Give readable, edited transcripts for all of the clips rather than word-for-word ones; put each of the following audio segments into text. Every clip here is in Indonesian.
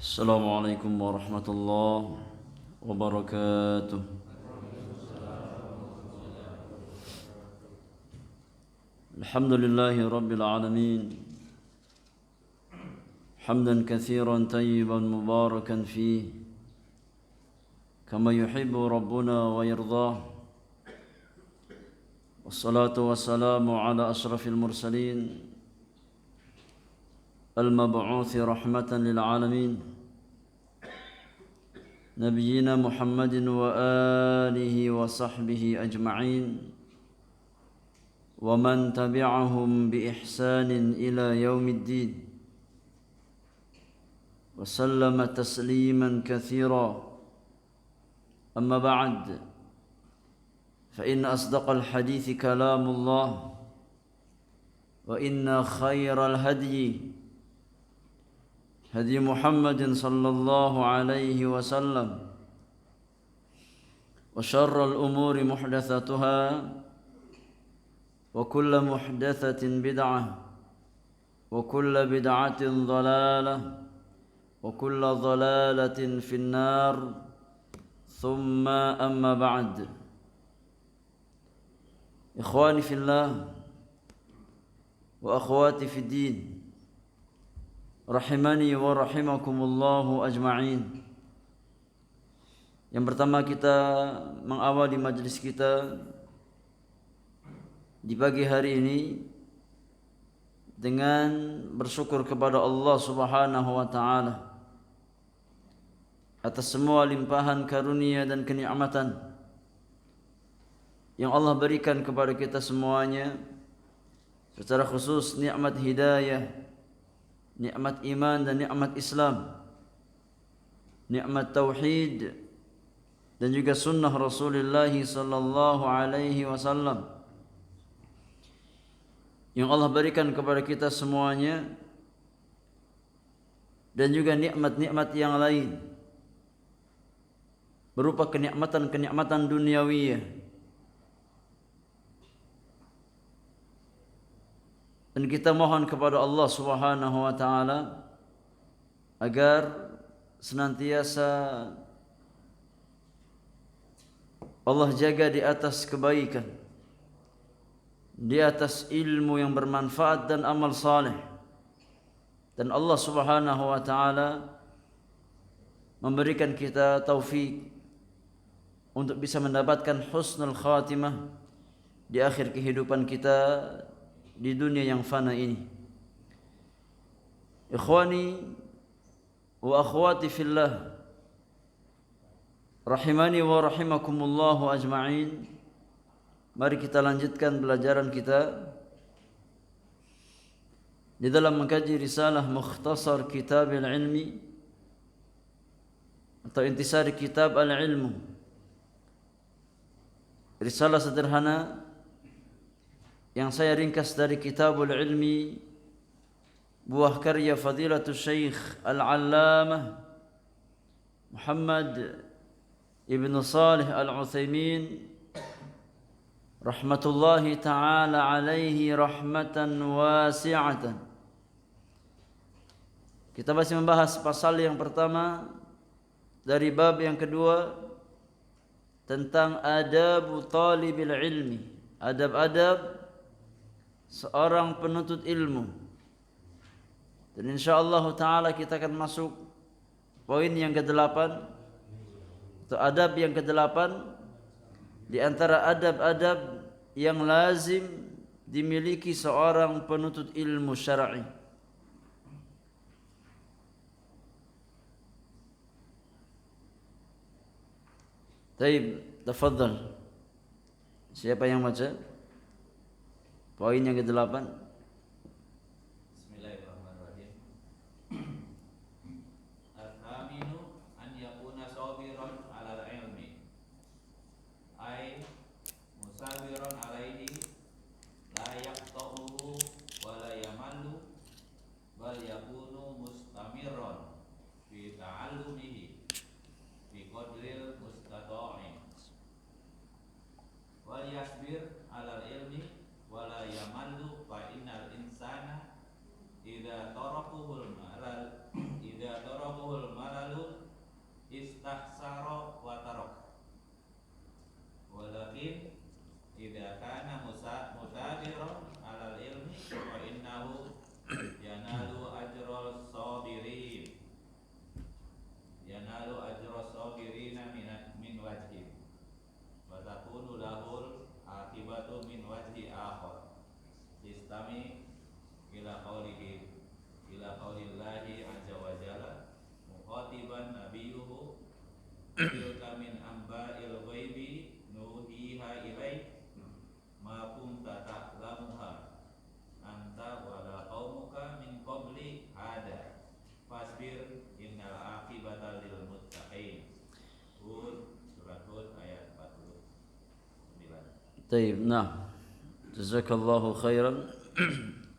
السلام عليكم ورحمة الله وبركاته. الحمد لله رب العالمين، حمدا كثيرا طيبا مباركا فيه كما يحب ربنا ويرضاه، والصلاة والسلام على أشرف المرسلين المبعوث رحمة للعالمين نبينا محمد وآله وصحبه أجمعين ومن تبعهم بإحسان إلى يوم الدين وسلم تسليما كثيرا. أما بعد، فإن أصدق الحديث كلام الله، وإن خير الهدي هدي محمد صلى الله عليه وسلم، وشر الأمور محدثاتها، وكل محدثة بدعة، وكل بدعة ضلالة، وكل ضلالة في النار. ثم أما بعد، إخواني في الله وأخواتي في الدين، rahimani wa rahimakumullahu ajma'in. Yang pertama, kita mengawali majlis kita di pagi hari ini dengan bersyukur kepada Allah Subhanahu wa taala atas semua limpahan karunia dan kenikmatan yang Allah berikan kepada kita semuanya, secara khusus nikmat hidayah, nikmat iman dan nikmat Islam, nikmat tauhid dan juga sunnah Rasulullah sallallahu alaihi wasallam yang Allah berikan kepada kita semuanya, dan juga nikmat-nikmat yang lain berupa kenikmatan-kenikmatan duniawiyah. Dan kita mohon kepada Allah Subhanahu wa taala agar senantiasa Allah jaga di atas kebaikan, di atas ilmu yang bermanfaat dan amal saleh, dan Allah Subhanahu wa taala memberikan kita taufik untuk bisa mendapatkan husnul khatimah di akhir kehidupan kita di dunia yang fana ini. Ikhwani wa akhwati fillah, rahimani wa rahimakumullahu ajma'in. Mari kita lanjutkan pelajaran kita di dalam mengkaji risalah Mukhtasar Kitab al-Ilmi atau Intisari Kitab al-Ilmu. Risalah sederhana yang saya ringkas dari Kitabul Ilmi, buah karya Fadilatul Syekh Al-Allamah Muhammad Ibn Salih Al-Utsaimin rahmatullahi ta'ala alaihi rahmatan wasi'atan. Kita masih membahas pasal yang pertama dari bab yang kedua tentang adabu talibil ilmi, adab-adab seorang penuntut ilmu. Dan insyaallah ta'ala kita akan masuk poin yang ke-8 atau adab yang ke-8 di antara adab-adab yang lazim dimiliki seorang penuntut ilmu syar'i. Baik, tafadhal. Siapa yang baca poin yang ke-8? Bismillahirrahmanirrahim. Al-aminu an yakuna sabiran 'alal ilmi, ay musabiran 'alaihi, la yaqta'uhu wa la yamallu, bal yakunu mustamirran fi ta'allumihi bi qadril mustata'i, wal yasbir 'alal ilmi wa la yamallu fa ja'ahul malalun istahsara wa tarak. Walakin idza kana musabiran 'alal ilmi fa innahu yanalu ajral sabirin. Yanalu ajral sabirina min wajhi. Wa takunu lahul akibatu min wajhi akhar. Istami ila qaulillahi azza wa jalla mukhatiban nabiyuhu tilka min amba'il ghaibi nuhiha ilaik ma kunta ta'lamuha anta wa la qaumuka min qabli hada fasbir innal aqibata lil muttaqin. Surat Hud ayat 49. Taib, nah. Jazakallahu khairan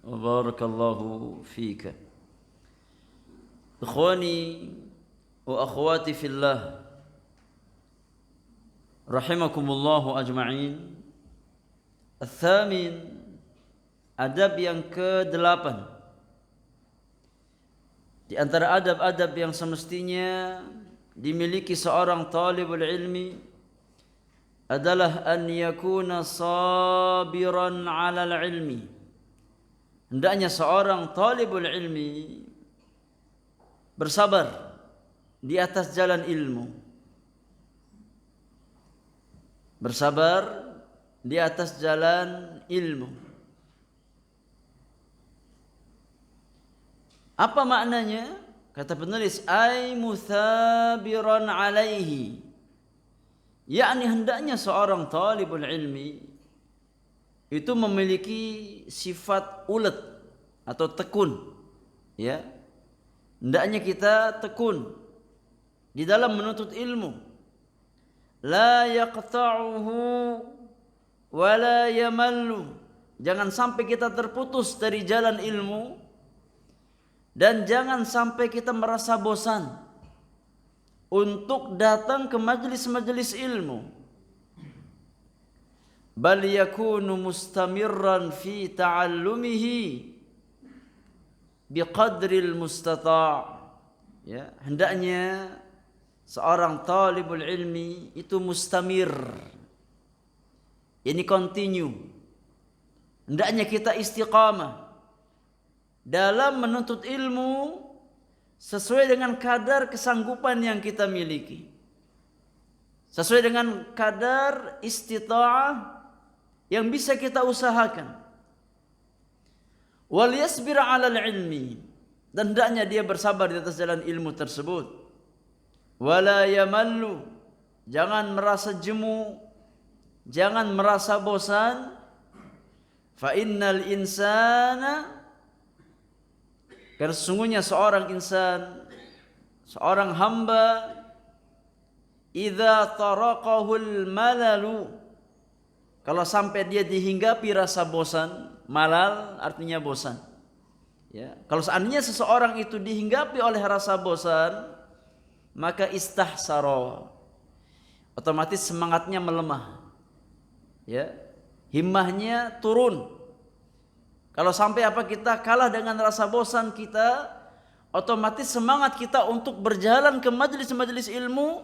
wa barakallahu fika. Ikhwani wa akhwati fillah, rahimakumullahu ajma'in. Al-thamin, adab yang ke-8 di antara adab-adab yang semestinya dimiliki seorang talibul ilmi adalah an yakuna sabiran 'alal ilmi. Hendaknya seorang talibul ilmi bersabar di atas jalan ilmu. Bersabar di atas jalan ilmu. Apa maknanya? Kata penulis, ay muthabiran alaihi, yakni hendaknya seorang talibul ilmi itu memiliki sifat ulet atau tekun, ya. Hendaknya kita tekun di dalam menuntut ilmu. La yaqta'uhu wa la yamallu. Jangan sampai kita terputus dari jalan ilmu dan jangan sampai kita merasa bosan untuk datang ke majelis-majelis ilmu. Bal yakunu mustamirran fi ta'allumihi biqadril mustata'. Ya, hendaknya seorang talibul ilmi itu mustamir. Ini continue. Hendaknya kita istiqamah dalam menuntut ilmu sesuai dengan kadar kesanggupan yang kita miliki, sesuai dengan kadar istita'ah yang bisa kita usahakan. Wal yasbir 'alal ilmi, dan hendaknya dia bersabar di atas jalan ilmu tersebut. Wala yamallu, jangan merasa jemu, jangan merasa bosan. Fa innal insana, karena sesungguhnya seorang insan, seorang hamba, idza taraqahul malalu, kalau sampai dia dihinggapi rasa bosan, malal artinya bosan. Ya, kalau seandainya seseorang itu dihinggapi oleh rasa bosan, maka istahsara, otomatis semangatnya melemah. Ya, himmahnya turun. Kalau sampai kita kalah dengan rasa bosan kita, otomatis semangat kita untuk berjalan ke majelis-majelis ilmu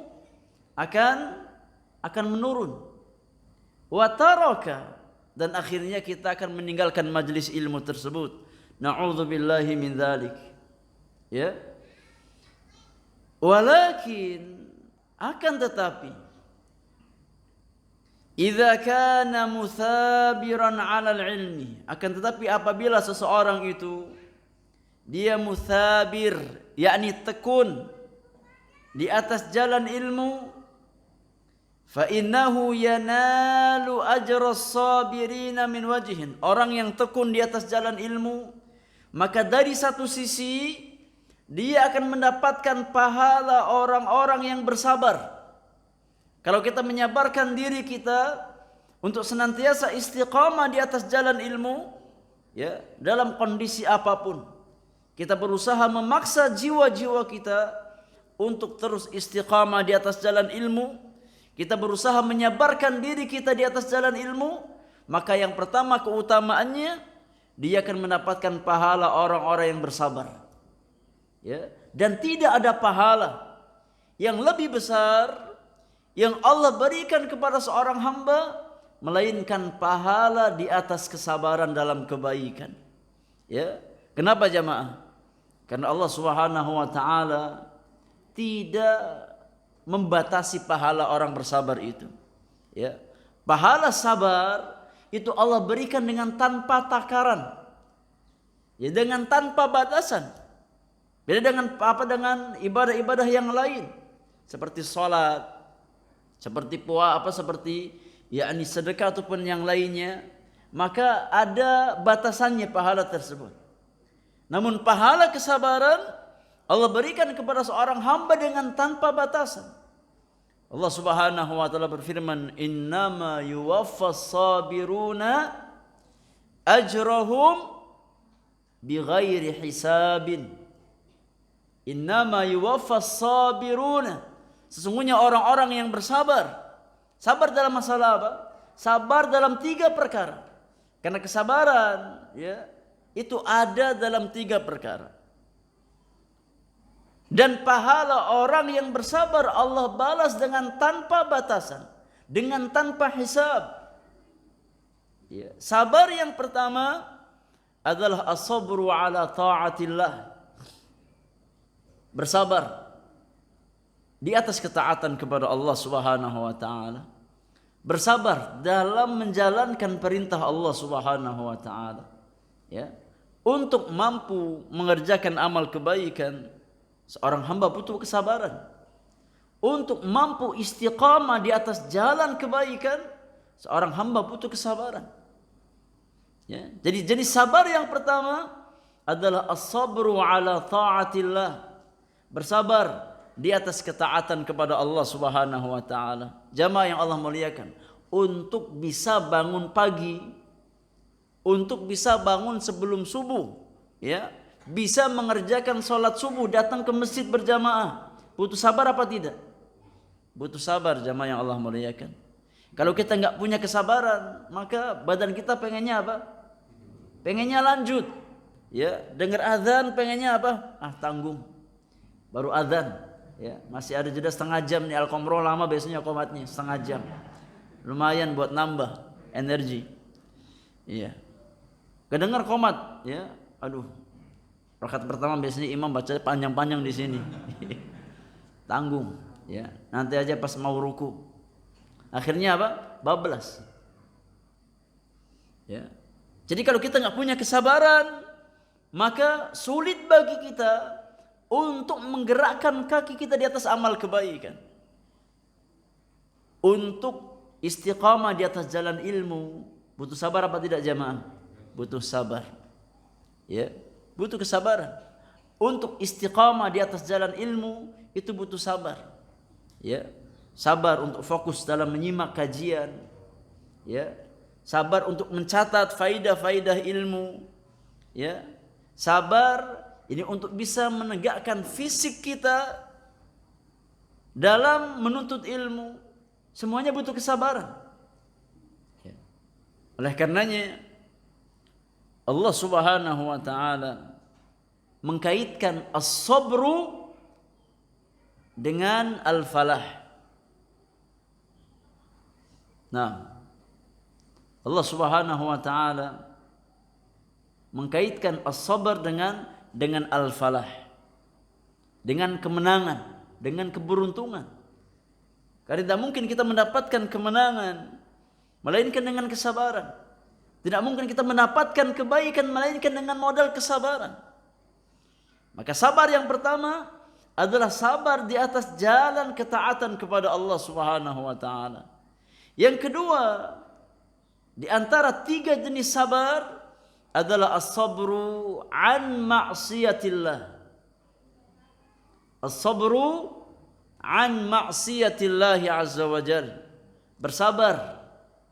akan menurun. Wa taraka, dan akhirnya kita akan meninggalkan majelis ilmu tersebut. Na'udzubillahi min dzalik. Ya. Walakin, akan tetapi, idza kana muthabiran 'alal ilmi, akan tetapi apabila seseorang itu dia muthabir, yakni tekun di atas jalan ilmu, fa innahu yanalu ajras sabirina min wajhin. Orang yang tekun di atas jalan ilmu, maka dari satu sisi dia akan mendapatkan pahala orang-orang yang bersabar. Kalau kita menyabarkan diri kita untuk senantiasa istiqamah di atas jalan ilmu, ya, dalam kondisi apapun, kita berusaha memaksa jiwa-jiwa kita untuk terus istiqamah di atas jalan ilmu, kita berusaha menyabarkan diri kita di atas jalan ilmu, maka yang pertama keutamaannya, dia akan mendapatkan pahala orang-orang yang bersabar. Ya, dan tidak ada pahala yang lebih besar yang Allah berikan kepada seorang hamba melainkan pahala di atas kesabaran dalam kebaikan. Ya, kenapa jamaah? Karena Allah Subhanahu wa taala tidak membatasi pahala orang bersabar itu. Ya. Pahala sabar itu Allah berikan dengan tanpa takaran. Ya, dengan tanpa batasan. Beda dengan ibadah-ibadah yang lain seperti salat, seperti puasa, seperti yakni sedekah ataupun yang lainnya, maka ada batasannya pahala tersebut. Namun pahala kesabaran Allah berikan kepada seorang hamba dengan tanpa batasan. Allah Subhanahu wa taala berfirman, "Innama yuwaffas sabiruna ajrahum bighairi hisabin." Innama yuwaffas sabiruna. Sesungguhnya orang-orang yang bersabar. Sabar dalam masalah apa? Sabar dalam 3 perkara. Karena kesabaran, ya, itu ada dalam 3 perkara. Dan pahala orang yang bersabar Allah balas dengan tanpa batasan, dengan tanpa hisab. Ya. Sabar yang pertama adalah as-sabru ala ta'atillah. Bersabar di atas ketaatan kepada Allah Subhanahu wa taala. Bersabar dalam menjalankan perintah Allah Subhanahu wa taala. Ya. Untuk mampu mengerjakan amal kebaikan, seorang hamba butuh kesabaran. Untuk mampu istiqamah di atas jalan kebaikan, seorang hamba butuh kesabaran. Ya. Jadi sabar yang pertama adalah as-sabru ala ta'atillah. Bersabar di atas ketaatan kepada Allah Subhanahu wa taala. Jamaah yang Allah muliakan, untuk bisa bangun pagi, untuk bisa bangun sebelum subuh, ya, bisa mengerjakan sholat subuh, datang ke masjid berjamaah, butuh sabar apa tidak? Butuh sabar, jamaah yang Allah muliakan. Kalau kita nggak punya kesabaran, maka badan kita pengennya apa? Pengennya lanjut, ya, dengar azan pengennya apa? Tanggung, baru azan, ya, masih ada jeda setengah jam nih. Al-Qomro lama biasanya qomatnya setengah jam, lumayan buat nambah energi. Iya, kedengar qomat, ya, aduh, rakaat pertama biasanya imam baca panjang-panjang di sini. Tanggung, ya, nanti aja pas mau ruku, akhirnya apa? Bablas. Ya, jadi kalau kita nggak punya kesabaran, maka sulit bagi kita untuk menggerakkan kaki kita di atas amal kebaikan, untuk istiqamah di atas jalan ilmu. Butuh sabar apa tidak jamaah? Butuh sabar, ya, butuh kesabaran. Untuk istiqamah di atas jalan ilmu itu butuh sabar, ya, sabar untuk fokus dalam menyimak kajian, ya, sabar untuk mencatat faidah-faidah ilmu, ya, sabar ini untuk bisa menegakkan fisik kita dalam menuntut ilmu. Semuanya butuh kesabaran. Ya. Oleh karenanya Allah Subhanahu wa taala mengkaitkan as-sabru dengan al-falah. Nah, Allah Subhanahu wa taala mengkaitkan as-sabr dengan al-falah, dengan kemenangan, dengan keberuntungan. Karena tidak mungkin kita mendapatkan kemenangan melainkan dengan kesabaran. Tidak mungkin kita mendapatkan kebaikan melainkan dengan modal kesabaran. Maka sabar yang pertama adalah sabar di atas jalan ketaatan kepada Allah Subhanahu wa taala. Yang kedua, di antara 3 jenis sabar adalah as-sabru an ma'siyatillah. As-sabru an ma'siyatillah azza wa jalla. Bersabar,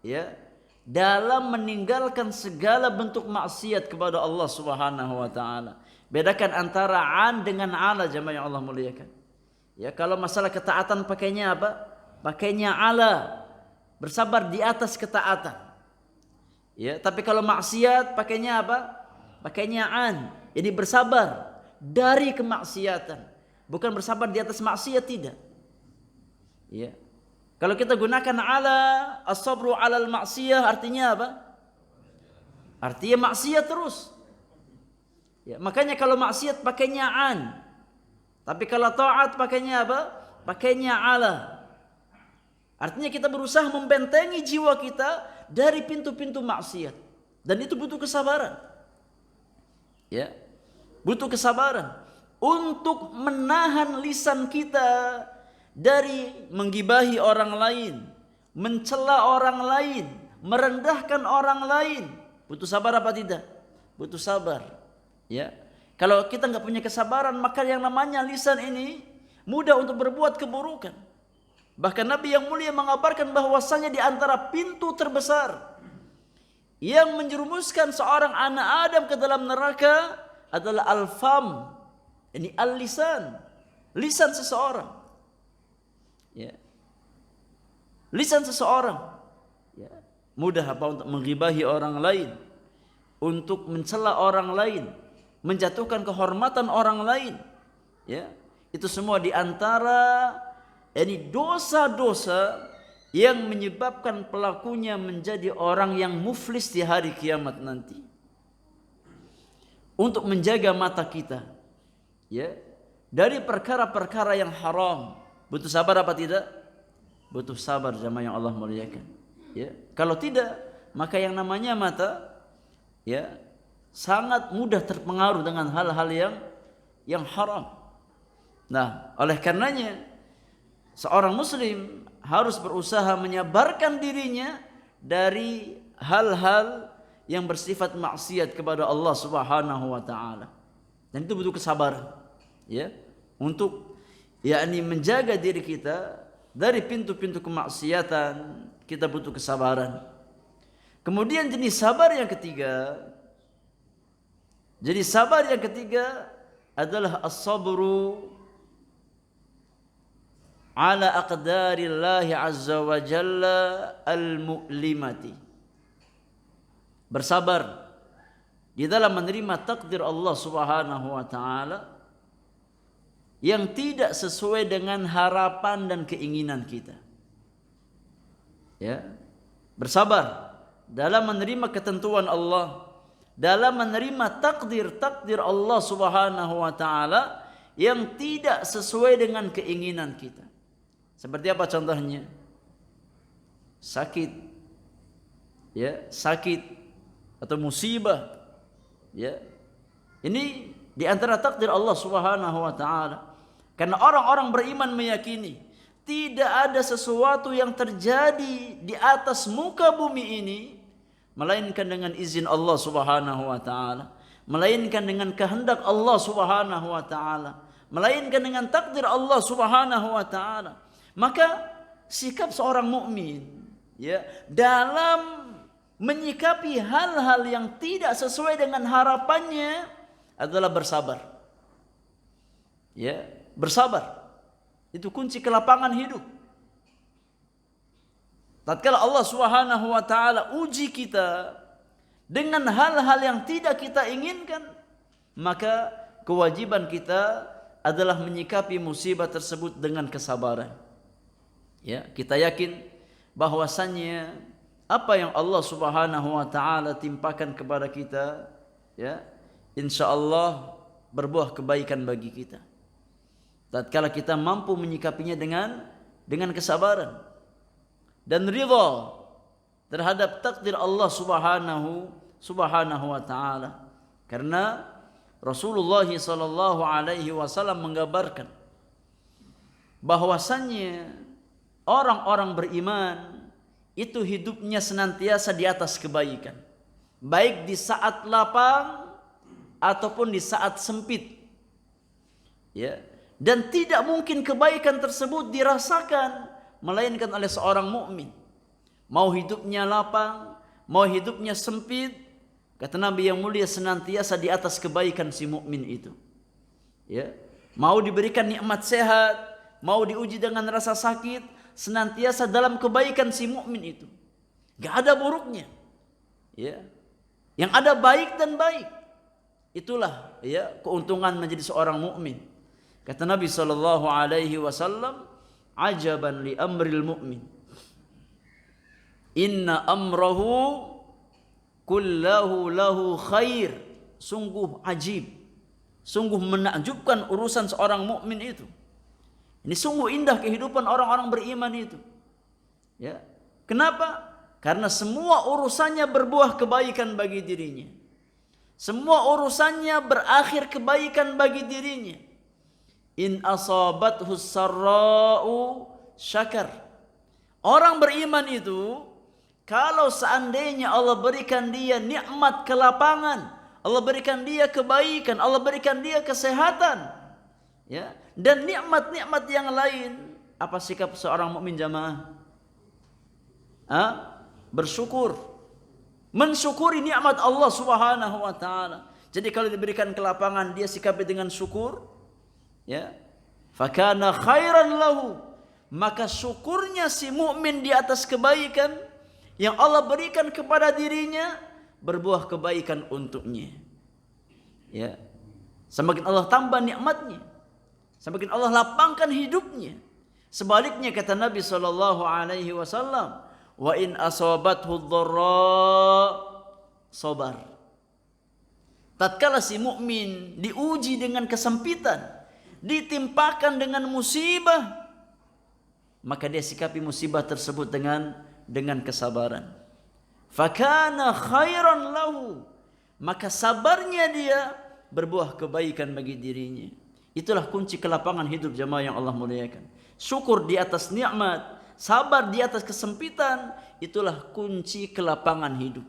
ya, dalam meninggalkan segala bentuk maksiat kepada Allah Subhanahu wa taala. Bedakan antara an dengan ala, jamaah yang Allah muliakan. Ya, kalau masalah ketaatan pakainya apa? Pakainya ala. Bersabar di atas ketaatan. Ya, tapi kalau maksiat pakainya apa? Pakainya an. Jadi bersabar dari kemaksiatan, bukan bersabar di atas maksiat, tidak. Ya. Kalau kita gunakan ala as-sabru 'alal maksiyah, artinya apa? Artinya maksiat terus. Ya, makanya kalau maksiat pakainya an. Tapi kalau taat pakainya apa? Pakainya ala. Artinya kita berusaha membentengi jiwa kita dari pintu-pintu maksiat. Dan itu butuh kesabaran. Ya. Butuh kesabaran untuk menahan lisan kita dari menggibahi orang lain, mencela orang lain, merendahkan orang lain. Butuh sabar apa tidak? Butuh sabar. Ya. Kalau kita nggak punya kesabaran, maka yang namanya lisan ini mudah untuk berbuat keburukan. Bahkan Nabi yang mulia mengabarkan bahwasanya di antara pintu terbesar yang menjerumuskan seorang anak Adam ke dalam neraka adalah al-fam. Ini al-lisan. Lisan seseorang. Ya. Lisan seseorang. Ya. Mudah apa untuk menggibahi orang lain, untuk mencela orang lain, menjatuhkan kehormatan orang lain. Ya. Itu semua di antara ini dosa-dosa yang menyebabkan pelakunya menjadi orang yang muflis di hari kiamat nanti. Untuk menjaga mata kita, ya, dari perkara-perkara yang haram, butuh sabar apa tidak? Butuh sabar jamaah yang Allah muliakan. Ya, kalau tidak, maka yang namanya mata, ya, sangat mudah terpengaruh dengan hal-hal yang haram. Nah, oleh karenanya seorang muslim harus berusaha menyabarkan dirinya dari hal-hal yang bersifat maksiat kepada Allah Subhanahu wa taala. Dan itu butuh kesabaran, ya, untuk yakni menjaga diri kita dari pintu-pintu kemaksiatan, kita butuh kesabaran. Kemudian jenis sabar yang ketiga, adalah as-sabru ala aqdarillahi azza wa jalla al-mu'limati. Bersabar di dalam menerima takdir Allah Subhanahu wa taala yang tidak sesuai dengan harapan dan keinginan kita. Ya. Bersabar dalam menerima ketentuan Allah, dalam menerima takdir Allah Subhanahu wa taala yang tidak sesuai dengan keinginan kita. Seperti apa contohnya? Sakit, ya, sakit atau musibah, ya. Ini di antara takdir Allah Subhanahu wa taala. Karena orang-orang beriman meyakini tidak ada sesuatu yang terjadi di atas muka bumi ini melainkan dengan izin Allah Subhanahu wa taala, melainkan dengan kehendak Allah Subhanahu wa taala, melainkan dengan takdir Allah Subhanahu wa taala. Maka sikap seorang mukmin, ya, dalam menyikapi hal-hal yang tidak sesuai dengan harapannya adalah bersabar. Ya, bersabar. Itu kunci kelapangan hidup. Tatkala Allah Subhanahu wa taala uji kita dengan hal-hal yang tidak kita inginkan, maka kewajiban kita adalah menyikapi musibah tersebut dengan kesabaran. Ya, kita yakin bahwasannya apa yang Allah Subhanahu wa taala timpakan kepada kita, ya, insyaallah berbuah kebaikan bagi kita. Tatkala kita mampu menyikapinya dengan kesabaran dan ridha terhadap takdir Allah Subhanahu wa taala. Karena Rasulullah sallallahu alaihi wasallam menggambarkan bahwasannya orang-orang beriman itu hidupnya senantiasa di atas kebaikan, baik di saat lapang ataupun di saat sempit. Ya, dan tidak mungkin kebaikan tersebut dirasakan melainkan oleh seorang mukmin. Mau hidupnya lapang, mau hidupnya sempit, kata Nabi yang mulia senantiasa di atas kebaikan si mukmin itu. Ya, mau diberikan nikmat sehat, mau diuji dengan rasa sakit, senantiasa dalam kebaikan si mukmin itu. Gak ada buruknya. Ya. Yang ada baik dan baik. Itulah ya keuntungan menjadi seorang mukmin. Kata Nabi sallallahu alaihi wasallam, "Ajaban li amril mu'min. Inna amrahu kullahu lahu khair." Sungguh ajib, sungguh menakjubkan urusan seorang mukmin itu. Ini sungguh indah kehidupan orang-orang beriman itu. Ya. Kenapa? Karena semua urusannya berbuah kebaikan bagi dirinya. Semua urusannya berakhir kebaikan bagi dirinya. In asabathu sarra'u syakar. Orang beriman itu, kalau seandainya Allah berikan dia nikmat kelapangan, Allah berikan dia kebaikan, Allah berikan dia kesehatan, ya, dan nikmat-nikmat yang lain, apa sikap seorang mukmin jamaah? Bersyukur, mensyukuri nikmat Allah Subhanahu wa taala. Jadi kalau diberikan kelapangan, dia sikapi dengan syukur, ya. Fakana khairan lahu, maka syukurnya si mukmin di atas kebaikan yang Allah berikan kepada dirinya berbuah kebaikan untuknya. Ya. Semakin Allah tambah nikmatnya, semakin Allah lapangkan hidupnya. Sebaliknya kata Nabi sallallahu alaihi wasallam, wa in asabathu dharra sabar. Tatkala si mukmin diuji dengan kesempitan, ditimpakan dengan musibah, maka dia sikapi musibah tersebut dengan kesabaran. Fakana khairan lahu, maka sabarnya dia berbuah kebaikan bagi dirinya. Itulah kunci kelapangan hidup jamaah yang Allah muliakan. Syukur di atas nikmat, sabar di atas kesempitan, itulah kunci kelapangan hidup.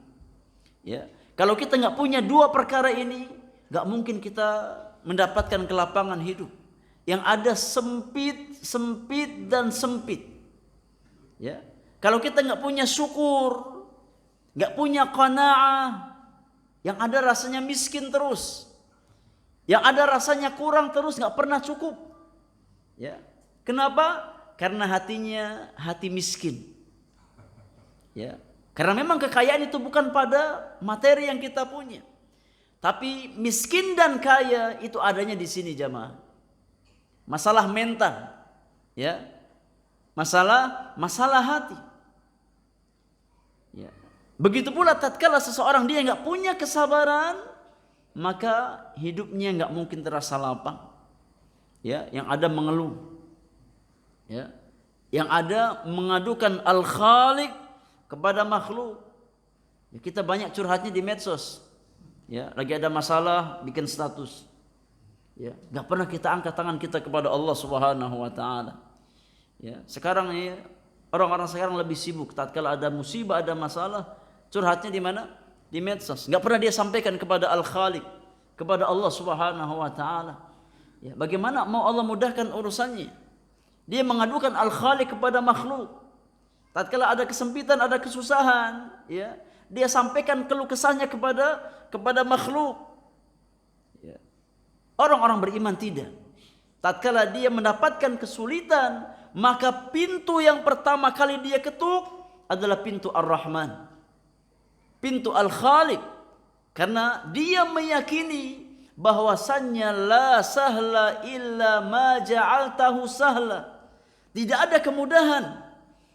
Ya, kalau kita nggak punya dua perkara ini, nggak mungkin kita mendapatkan kelapangan hidup. Yang ada sempit, sempit dan sempit. Ya, kalau kita nggak punya syukur, nggak punya qanaah, yang ada rasanya miskin terus, yang ada rasanya kurang terus, nggak pernah cukup. Ya, kenapa? Karena hatinya hati miskin. Ya, karena memang kekayaan itu bukan pada materi yang kita punya, tapi miskin dan kaya itu adanya di sini jamaah. Masalah mental, ya, masalah hati. Ya. Begitu pula tatkala seseorang dia nggak punya kesabaran, maka hidupnya nggak mungkin terasa lapang. Ya, yang ada mengeluh. Ya. Yang ada mengadukan al-khaliq kepada makhluk. Ya, kita banyak curhatnya di medsos. Ya, lagi ada masalah bikin status. Ya, nggak pernah kita angkat tangan kita kepada Allah Subhanahu wa taala. Ya, sekarang ya, orang-orang sekarang lebih sibuk tatkala ada musibah, ada masalah, curhatnya di mana? Di medsos. Nggak pernah dia sampaikan kepada Al-Khaliq, kepada Allah Subhanahu wa taala. Ya, bagaimana mau Allah mudahkan urusannya? Dia mengadukan Al-Khaliq kepada makhluk. Tatkala ada kesempitan, ada kesusahan, ya, dia sampaikan keluh kesahnya kepada makhluk. Ya. Orang-orang beriman tidak. Tatkala dia mendapatkan kesulitan, maka pintu yang pertama kali dia ketuk adalah pintu Ar-Rahman, pintu Al-Khaliq, karena dia meyakini bahwasannya la sahla illa ma ja'altahu sahla. Tidak ada kemudahan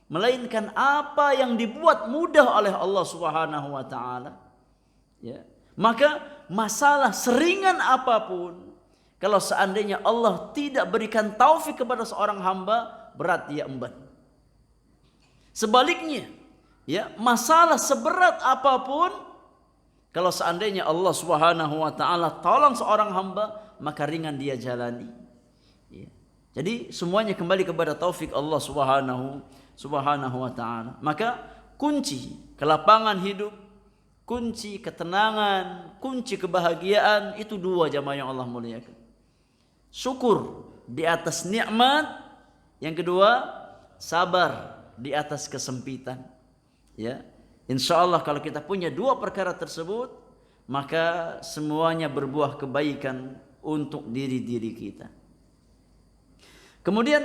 melainkan apa yang dibuat mudah oleh Allah Subhanahu wa taala. Ya. Maka masalah seringan apapun, kalau seandainya Allah tidak berikan taufik kepada seorang hamba, berat dia emban. Sebaliknya, ya, masalah seberat apapun, kalau seandainya Allah Subhanahu wa taala tolong seorang hamba, maka ringan dia jalani. Ya. Jadi semuanya kembali kepada taufik Allah Subhanahu wa taala. Maka kunci kelapangan hidup, kunci ketenangan, kunci kebahagiaan itu dua jamaah yang Allah muliakan. Syukur di atas nikmat, yang kedua sabar di atas kesempitan. Ya, insya Allah kalau kita punya dua perkara tersebut, maka semuanya berbuah kebaikan untuk diri-diri kita. Kemudian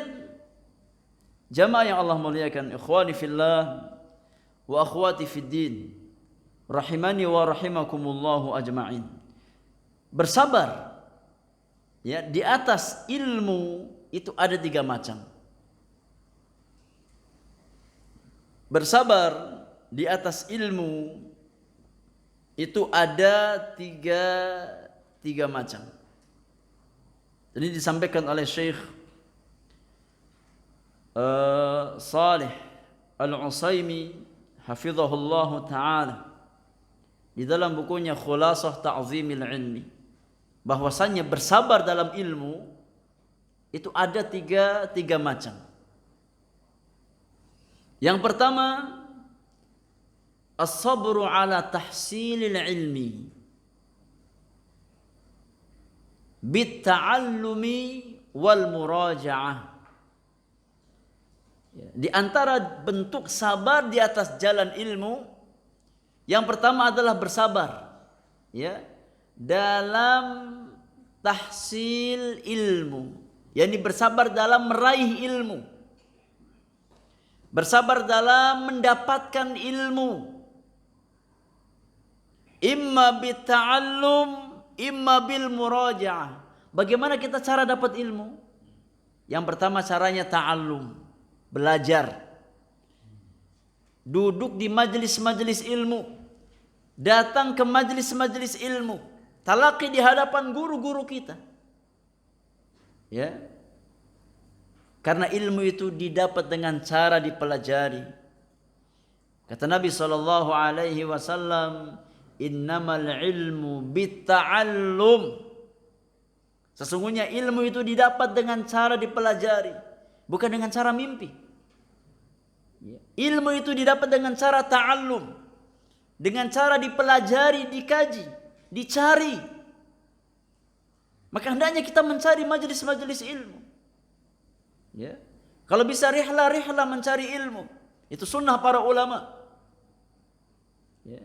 jamaah yang Allah muliakan, ikhwani fillah wa akhwati fid din, rahimani wa rahimakumullahu ajma'in. bersabar ya di atas ilmu itu ada 3 macam. Bersabar di atas ilmu itu ada tiga macam. Ini disampaikan oleh Syekh Salih Al-Utsaimin hafizahullah ta'ala di dalam bukunya Khulasah Ta'zimil Ilmi, bahwasannya bersabar dalam ilmu itu ada tiga macam. Yang pertama, as-sabru ala tahsilil ilmi bit-ta'allumi wal muraja'ah. Di antara bentuk sabar di atas jalan ilmu, yang pertama adalah bersabar ya dalam tahsil ilmu, yakni bersabar dalam meraih ilmu, bersabar dalam mendapatkan ilmu, imma bita'allum imma bil muraja'ah. Bagaimana kita cara dapat ilmu? Yang pertama caranya ta'allum, belajar, duduk di majelis-majelis ilmu, datang ke majelis-majelis ilmu, talaqi di hadapan guru-guru kita ya. Karena ilmu itu didapat dengan cara dipelajari. Kata Nabi SAW, innamal ilmu bitta'allum. Sesungguhnya ilmu itu didapat dengan cara dipelajari, bukan dengan cara mimpi. Ilmu itu didapat dengan cara ta'allum, dengan cara dipelajari, dikaji, dicari. Maka hendaknya kita mencari majelis-majelis ilmu. Ya. Kalau bisa rihlah mencari ilmu. Itu sunnah para ulama. Ya.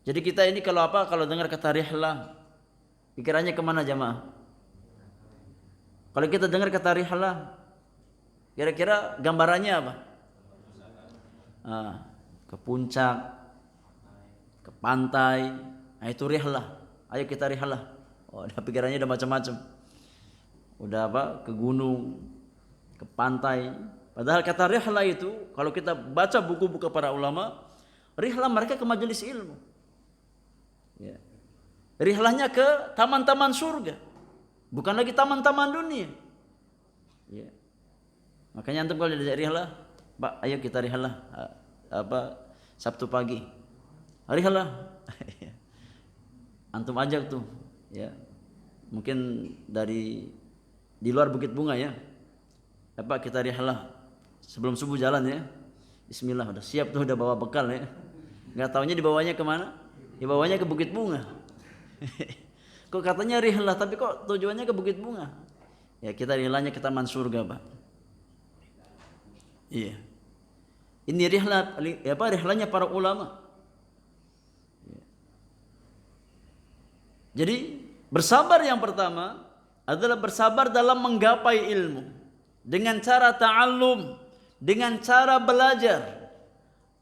Jadi kita ini kalau dengar kata rihlah, pikirannya kemana jamaah? Kalau kita dengar kata rihlah, kira-kira gambarannya apa? Ke puncak, ke pantai, nah itu rihlah. Ayo kita rihlah. Oh, pikirannya udah macam-macam. Udah ke gunung, ke pantai. Padahal kata rihlah itu, kalau kita baca buku-buku para ulama, rihlah mereka ke majelis ilmu. Ya. Rihlahnya ke taman-taman surga, bukan lagi taman-taman dunia. Ya. Makanya antum kalau diajak rihlah, Pak, ayo kita rihlah Sabtu pagi. Rihlah. Antum ajak tuh, ya. Mungkin di luar Bukit Bunga ya. Kita rihlah sebelum subuh jalan ya. Bismillah, udah siap tuh, udah bawa bekal ya. Enggak taunya dibawanya kemana? Dibawanya ke Bukit Bunga. Kok katanya rihlah, tapi kok tujuannya ke Bukit Bunga? Ya kita rihlahnya ke taman surga, Pak. Iya. Ini rihlahnya para ulama. Jadi bersabar yang pertama adalah bersabar dalam menggapai ilmu dengan cara ta'allum, dengan cara belajar,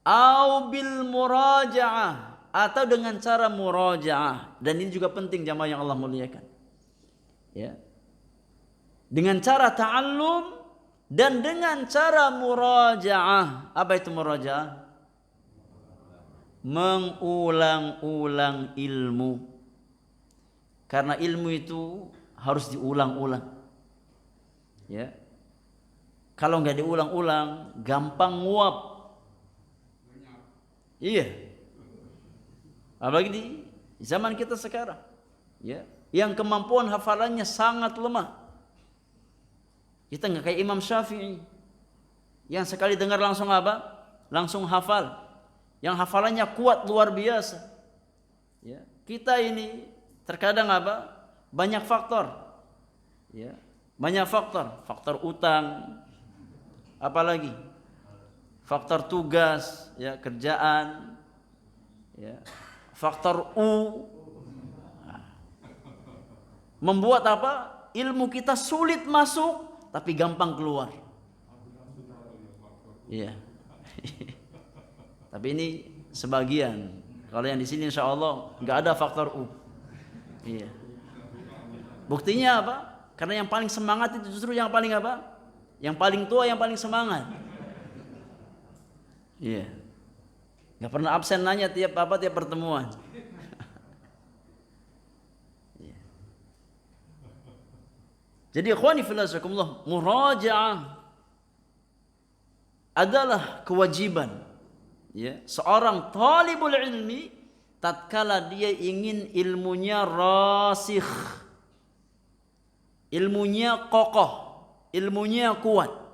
au bil muraja'ah, atau dengan cara murajaah. Dan ini juga penting jamaah yang Allah muliakan. Ya. Dengan cara ta'allum dan dengan cara murajaah. Apa itu murajaah? Mengulang-ulang ilmu. Karena ilmu itu harus diulang-ulang. Ya. Kalau enggak diulang-ulang, gampang nguap. Iya. Apalagi di zaman kita sekarang, ya, yang kemampuan hafalannya sangat lemah. Kita nggak kayak Imam Syafi'i, yang sekali dengar langsung langsung hafal, yang hafalannya kuat luar biasa. Ya, kita ini terkadang banyak faktor, ya, banyak faktor utang, apalagi faktor tugas, ya, kerjaan, ya. Faktor membuat ilmu kita sulit masuk tapi gampang keluar. Iya. Tapi ini sebagian Kalau yang di sini insya Allah nggak ada faktor U. Iya. Buktinya apa? Karena yang paling semangat itu justru yang paling apa? Yang paling tua, yang paling semangat. Iya. Nggak pernah absen nanya tiap pertemuan. Iya. Jadi ikhwani fillah jazakumullah, murajaah adalah kewajiban, ya, seorang talibul ilmi tatkala dia ingin ilmunya rasikh, ilmunya kokoh, ilmunya kuat.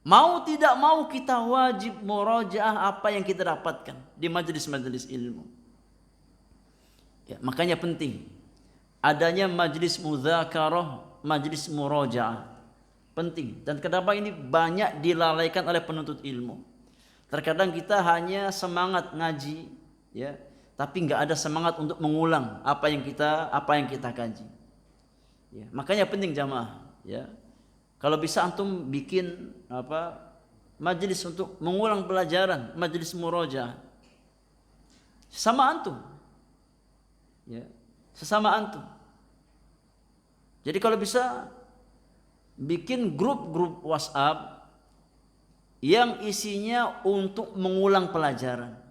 Mau tidak mau kita wajib murajaah apa yang kita dapatkan di majelis-majelis ilmu. Ya, makanya penting adanya majelis mudzakarah, majelis murajaah. Penting. Dan kenapa ini banyak dilalaikan oleh penuntut ilmu? Terkadang kita hanya semangat ngaji, ya, tapi nggak ada semangat untuk mengulang apa yang kita kaji. Ya, makanya penting jamaah, ya. Kalau bisa antum bikin majelis untuk mengulang pelajaran, majelis murajaah. Sama antum. Ya, sesama antum. Jadi kalau bisa bikin grup-grup WhatsApp yang isinya untuk mengulang pelajaran.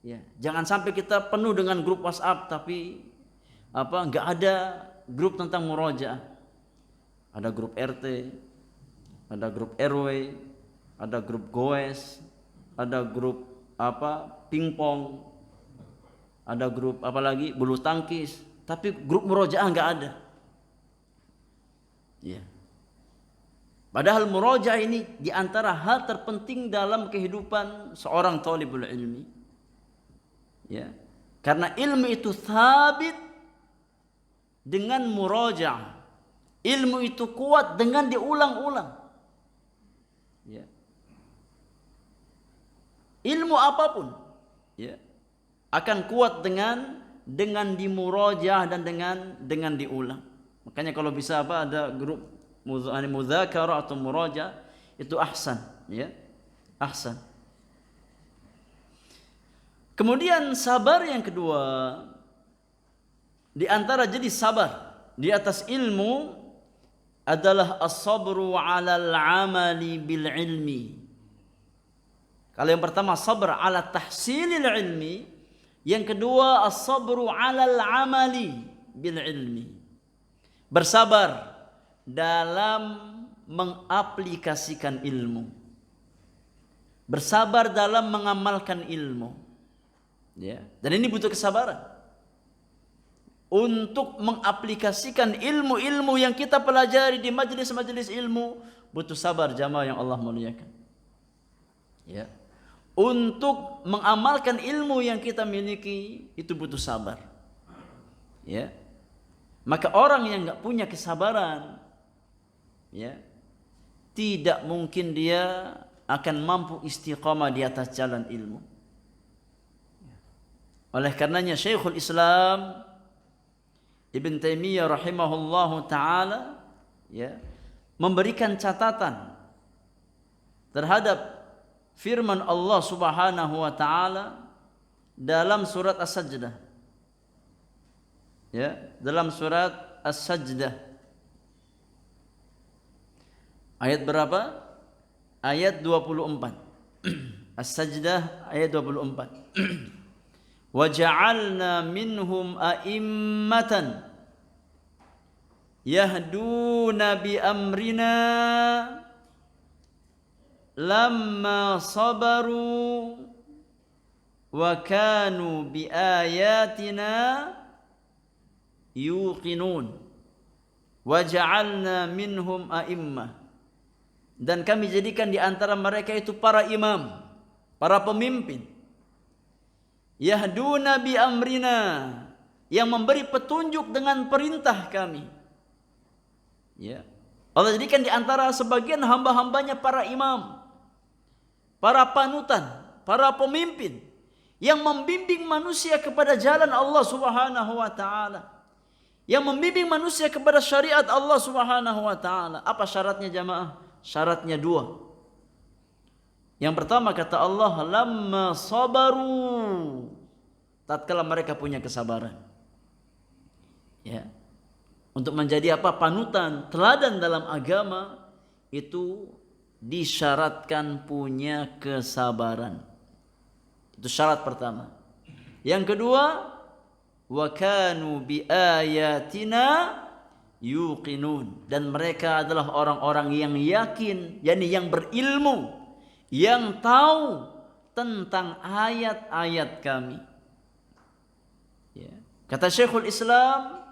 Ya, jangan sampai kita penuh dengan grup WhatsApp tapi nggak ada grup tentang murojaah. Ada grup RT, ada grup RW, ada grup goes, ada grup pingpong, ada grup bulu tangkis, tapi grup murojaah nggak ada. Ya. Padahal murojaah ini diantara hal terpenting dalam kehidupan seorang talibul ilmi. Ya. Karena ilmu itu sabit dengan murojaah. Ilmu itu kuat dengan diulang-ulang. Ya. Ilmu apapun, ya, akan kuat dengan dimurojaah dan dengan diulang. Makanya kalau bisa ada grup mudzakarah atau murajaah itu ahsan, ya. Ahsan. Kemudian sabar yang kedua, di antara jenis sabar di atas ilmu adalah as-sabru 'alal 'amali bil ilmi. Kalau yang pertama sabar 'ala tahsilil ilmi, yang kedua as-sabru 'alal 'amali bil ilmi. Bersabar dalam mengaplikasikan ilmu. Bersabar dalam mengamalkan ilmu. Ya, dan ini butuh kesabaran. Untuk mengaplikasikan ilmu-ilmu yang kita pelajari di majelis-majelis ilmu, butuh sabar jamaah yang Allah muliakan. Ya. Untuk mengamalkan ilmu yang kita miliki itu butuh sabar. Ya. Maka orang yang enggak punya kesabaran, ya, tidak mungkin dia akan mampu istiqamah di atas jalan ilmu. Oleh karenanya Syekhul Islam Ibn Taimiyah rahimahullahu taala, ya, memberikan catatan terhadap firman Allah Subhanahu wa taala dalam surat As-Sajdah. Ya, dalam surat As-Sajdah. Ayat berapa? Ayat 24. As-Sajdah ayat 24. وَجَعَلْنَا مِنْهُمْ أَئِمَّةً يَهْدُونَ بِأَمْرِنَا لَمَّا صَبَرُوا وَكَانُوا بِآيَاتِنَا يُوقِنُونَ وَجَعَلْنَا مِنْهُمْ أَئِمَّةً. Dan kami jadikan di antara mereka itu para imam, para pemimpin. Yahduna bi amrina, yang memberi petunjuk dengan perintah kami. Ya. Allah jadikan di antara sebagian hamba-hambanya para imam, para panutan, para pemimpin yang membimbing manusia kepada jalan Allah Subhanahu wa taala. Yang membimbing manusia kepada syariat Allah Subhanahu wa taala. Apa syaratnya jamaah? Syaratnya dua. Yang pertama kata Allah, lamma sabaru, tatkala mereka punya kesabaran. Ya. Untuk menjadi apa? Panutan, teladan dalam agama itu disyaratkan punya kesabaran. Itu syarat pertama. Yang kedua, wa kanu bi ayatina yuqinun, dan mereka adalah orang-orang yang yakin, yakni yang berilmu, yang tahu tentang ayat-ayat kami. Ya. Kata Syekhul Islam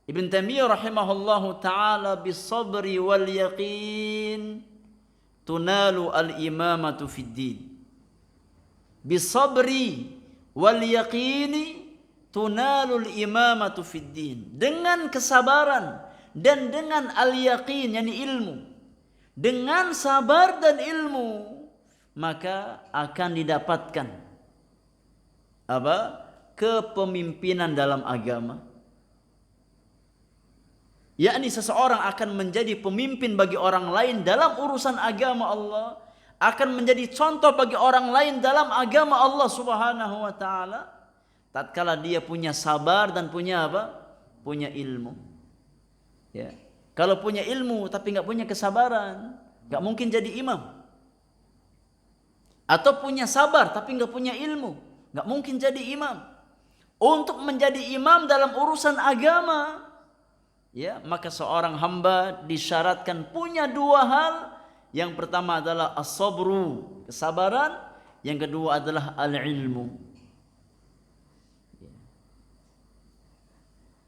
Ibn Taimiyah rahimahullahu taala, bis-sabri wal yaqin tunalu al-imamatu fid din. Bis-sabri wal yaqini tunalul imamatu fid din. Dengan kesabaran dan dengan al-yaqin, yakni ilmu. Dengan sabar dan ilmu, maka akan didapatkan apa? Kepemimpinan dalam agama. Yakni seseorang akan menjadi pemimpin bagi orang lain dalam urusan agama Allah, akan menjadi contoh bagi orang lain dalam agama Allah Subhanahu wa taala, tatkala dia punya sabar dan punya apa? Punya ilmu. Ya. Kalau punya ilmu tapi nggak punya kesabaran, nggak mungkin jadi imam. Atau punya sabar tapi nggak punya ilmu, nggak mungkin jadi imam. Untuk menjadi imam dalam urusan agama, ya, maka seorang hamba disyaratkan punya dua hal. Yang pertama adalah as-sabru, kesabaran. Yang kedua adalah al-ilmu.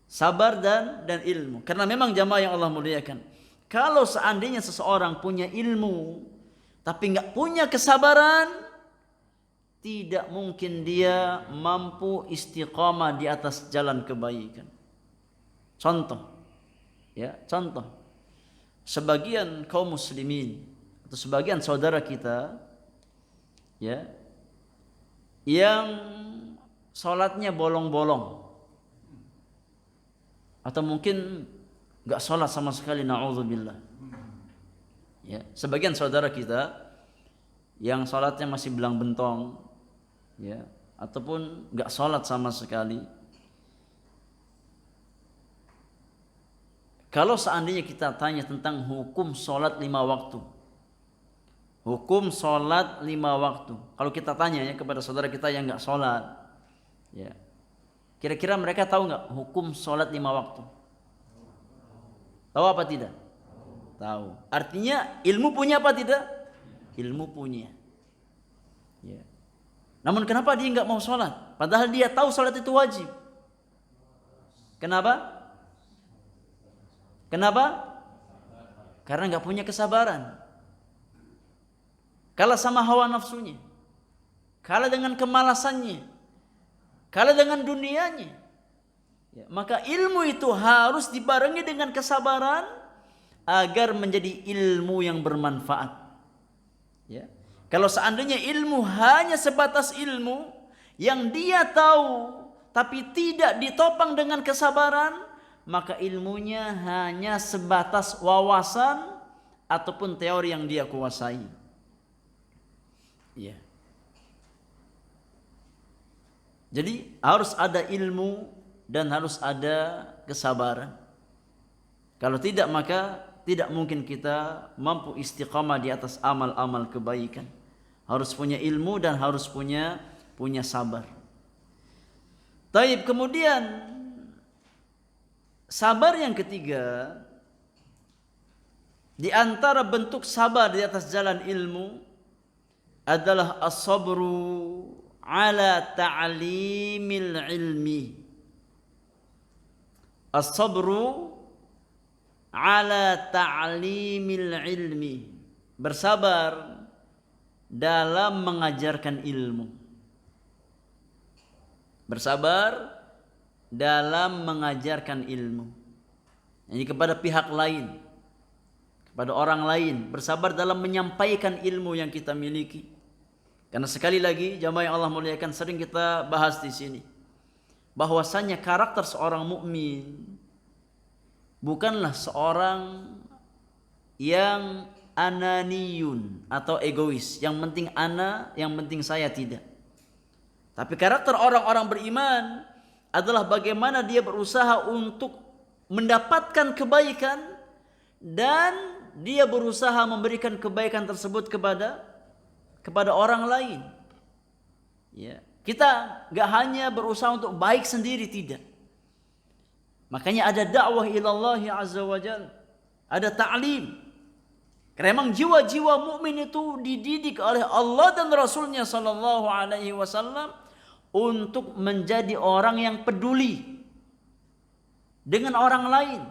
Sabar dan ilmu. Karena memang jamaah yang Allah muliakan, kalau seandainya seseorang punya ilmu tapi nggak punya kesabaran, tidak mungkin dia mampu istiqamah di atas jalan kebaikan. Contoh, ya, contoh. Sebagian kaum muslimin atau sebagian saudara kita, ya, yang sholatnya bolong-bolong, atau mungkin nggak sholat sama sekali, na'udzubillah. Ya, sebagian saudara kita yang sholatnya masih belang bentong, ya, ataupun nggak sholat sama sekali. Kalau seandainya kita tanya tentang hukum sholat 5 waktu, hukum sholat 5 waktu, kalau kita tanya ya kepada saudara kita yang nggak sholat, ya, kira-kira mereka tahu nggak hukum sholat 5 waktu? Tahu apa tidak? Tahu. Artinya ilmu punya apa tidak? Ilmu punya. Ya. Namun kenapa dia nggak mau sholat? Padahal dia tahu sholat itu wajib. Kenapa? Kenapa? Karena nggak punya kesabaran. Kalah sama hawa nafsunya, kalah dengan kemalasannya, kalah dengan dunianya. Ya, maka ilmu itu harus dibarengi dengan kesabaran agar menjadi ilmu yang bermanfaat. Ya. Kalau seandainya ilmu hanya sebatas ilmu yang dia tahu tapi tidak ditopang dengan kesabaran, maka ilmunya hanya sebatas wawasan ataupun teori yang dia kuasai. Ya. Jadi harus ada ilmu dan harus ada kesabaran. Kalau tidak, maka tidak mungkin kita mampu istiqamah di atas amal-amal kebaikan. Harus punya ilmu dan harus punya sabar. Taib, kemudian sabar yang ketiga, di antara bentuk sabar di atas jalan ilmu adalah as-sabru ala ta'limil ilmi. As-sabru ala ta'limil ilmi. Bersabar dalam mengajarkan ilmu. Bersabar dalam mengajarkan ilmu. Ini kepada pihak lain, kepada orang lain. Bersabar dalam menyampaikan ilmu yang kita miliki. Karena sekali lagi jamaah yang Allah muliakan, sering kita bahas di sini, bahwasanya karakter seorang mukmin bukanlah seorang yang ananiyun atau egois, yang penting ana, yang penting saya, tidak. Tapi karakter orang-orang beriman adalah bagaimana dia berusaha untuk mendapatkan kebaikan dan dia berusaha memberikan kebaikan tersebut kepada orang lain. Ya, kita nggak hanya berusaha untuk baik sendiri, tidak. Makanya ada dakwah ilallah azza wa jalla, ada ta'lim. Karena memang jiwa-jiwa mukmin itu dididik oleh Allah dan Rasulnya sallallahu alaihi wasallam untuk menjadi orang yang peduli dengan orang lain.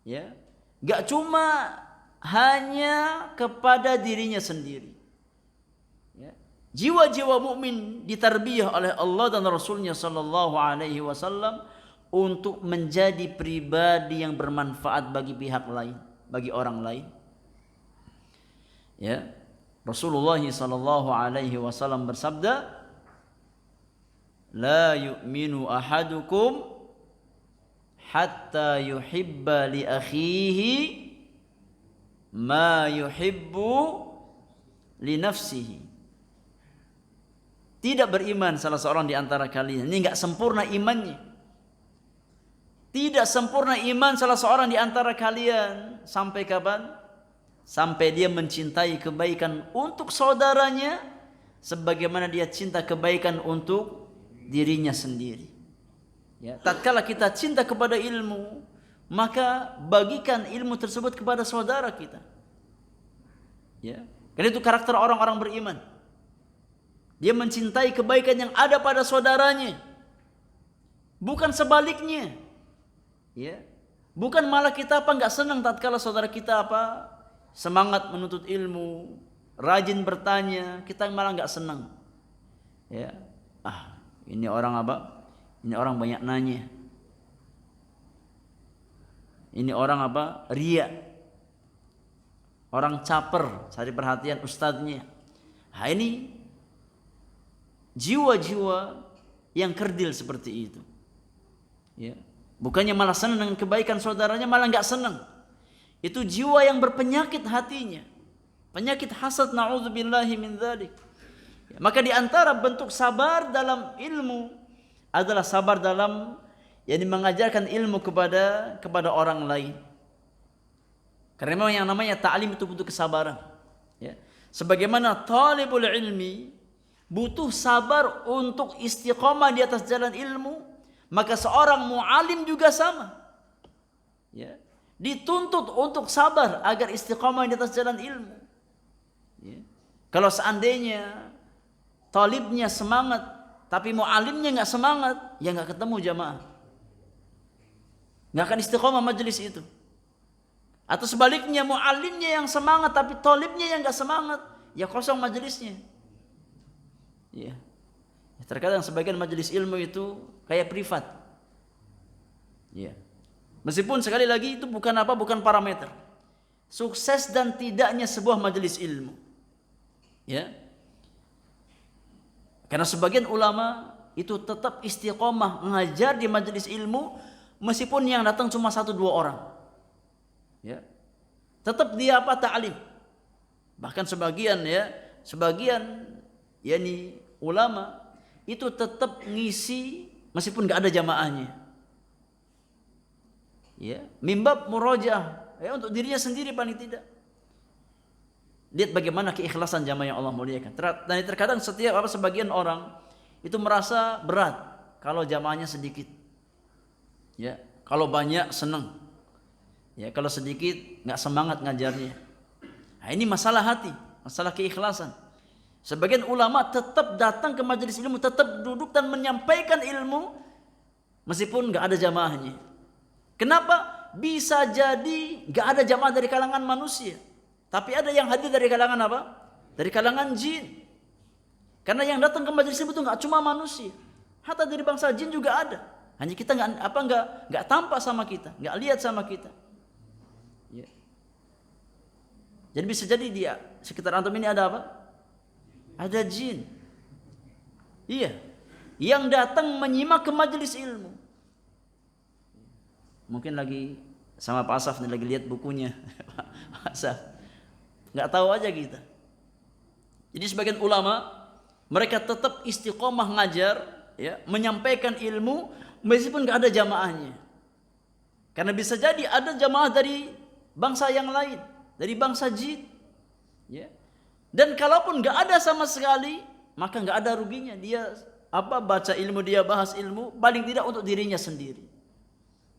Ya, enggak cuma hanya kepada dirinya sendiri. Ya. Jiwa-jiwa mukmin ditarbiyah oleh Allah dan Rasulnya sallallahu alaihi wasallam untuk menjadi pribadi yang bermanfaat bagi pihak lain, bagi orang lain. Ya, Rasulullah sallallahu alaihi wasallam bersabda, "La yu'minu ahadukum hatta yuhibba li akhihi ma yuhibbu li nafsihi." Tidak beriman salah seorang di antara kalian. Ini enggak sempurna imannya. Tidak sempurna iman salah seorang di antara kalian sampai kapan? Sampai dia mencintai kebaikan untuk saudaranya sebagaimana dia cinta kebaikan untuk dirinya sendiri. Ya, tatkala kita cinta kepada ilmu, maka bagikan ilmu tersebut kepada saudara kita. Ya, karena itu karakter orang-orang beriman. Dia mencintai kebaikan yang ada pada saudaranya, bukan sebaliknya. Ya, bukan malah kita nggak senang tatkala saudara kita semangat menuntut ilmu, rajin bertanya, kita malah nggak senang. Ya, ini orang Ini orang banyak nanya. Ini orang ria. Orang caper, cari perhatian ustadznya. Ini jiwa-jiwa yang kerdil seperti itu. Ya, bukannya malah senang dengan kebaikan saudaranya, malah nggak senang. Itu jiwa yang berpenyakit hatinya, penyakit hasad, na'udzubillahi min dzalik. Ya, maka di antara bentuk sabar dalam ilmu adalah sabar dalam mengajarkan ilmu kepada orang lain. Karena memang yang namanya ta'lim itu butuh kesabaran. Ya. Sebagaimana talibul ilmi butuh sabar untuk istiqomah di atas jalan ilmu, maka seorang mu'alim juga sama. Ya. Dituntut untuk sabar agar istiqamah di atas jalan ilmu. Ya. Kalau seandainya talibnya semangat, tapi mu'alimnya nggak semangat, ya nggak ketemu jamaah, nggak akan istiqamah majelis itu. Atau sebaliknya, mu'alimnya yang semangat, tapi talibnya yang nggak semangat, ya kosong majelisnya. Ya. Terkadang sebagian majelis ilmu itu kayak privat. Ya. Meskipun sekali lagi itu bukan parameter sukses dan tidaknya sebuah majelis ilmu. Ya. Karena sebagian ulama itu tetap istiqomah mengajar di majelis ilmu meskipun yang datang cuma 1-2 orang. Ya. Tetap dia ta'lim. Bahkan sebagian ulama itu tetap ngisi meskipun enggak ada jamaahnya. Ya, mimbab murojaah, ya, untuk dirinya sendiri paling tidak. Lihat bagaimana keikhlasan jamaah yang Allah muliakan. Dan terkadang sebagian orang itu merasa berat kalau jamaahnya sedikit. Ya, kalau banyak senang. Ya, kalau sedikit nggak semangat ngajarnya. Nah, ini masalah hati, masalah keikhlasan. Sebagian ulama tetap datang ke majelis ilmu, tetap duduk dan menyampaikan ilmu meskipun nggak ada jamaahnya. Kenapa? Bisa jadi nggak ada jamaah dari kalangan manusia, tapi ada yang hadir dari kalangan Dari kalangan jin. Karena yang datang ke majelis ilmu itu nggak cuma manusia, hatta dari bangsa jin juga ada. Hanya kita nggak tampak sama kita, nggak lihat sama kita. Ya. Jadi bisa jadi dia sekitar antum ini ada Ada jin. Iya, yang datang menyimak ke majelis ilmu. Mungkin lagi sama Pak Asaf nih, lagi lihat bukunya. Pak Asaf nggak tahu aja kita. Jadi sebagian ulama Mereka tetap istiqomah ngajar, ya, menyampaikan ilmu meskipun nggak ada jamaahnya. Karena bisa jadi ada jamaah dari bangsa yang lain, dari bangsa jin, ya. Dan kalaupun nggak ada sama sekali, maka nggak ada ruginya dia baca ilmu, dia bahas ilmu, paling tidak untuk dirinya sendiri,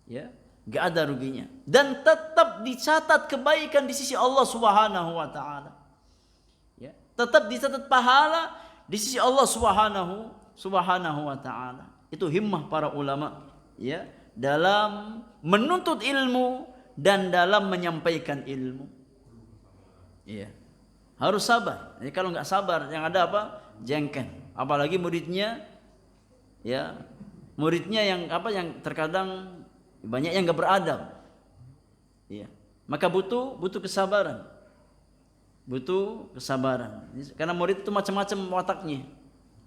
ya, nggak ada ruginya. Dan tetap dicatat kebaikan di sisi Allah Subhanahu wa taala, ya, tetap dicatat pahala di sisi Allah Subhanahu wa taala. Itu himmah para ulama, ya, dalam menuntut ilmu dan dalam menyampaikan ilmu. Iya. Harus sabar. Jadi kalau nggak sabar, yang ada apa? Jengkel. Apalagi muridnya, ya, muridnya yang terkadang banyak yang nggak beradab. Iya. Maka butuh kesabaran. Butuh kesabaran. Karena murid itu macam-macam wataknya.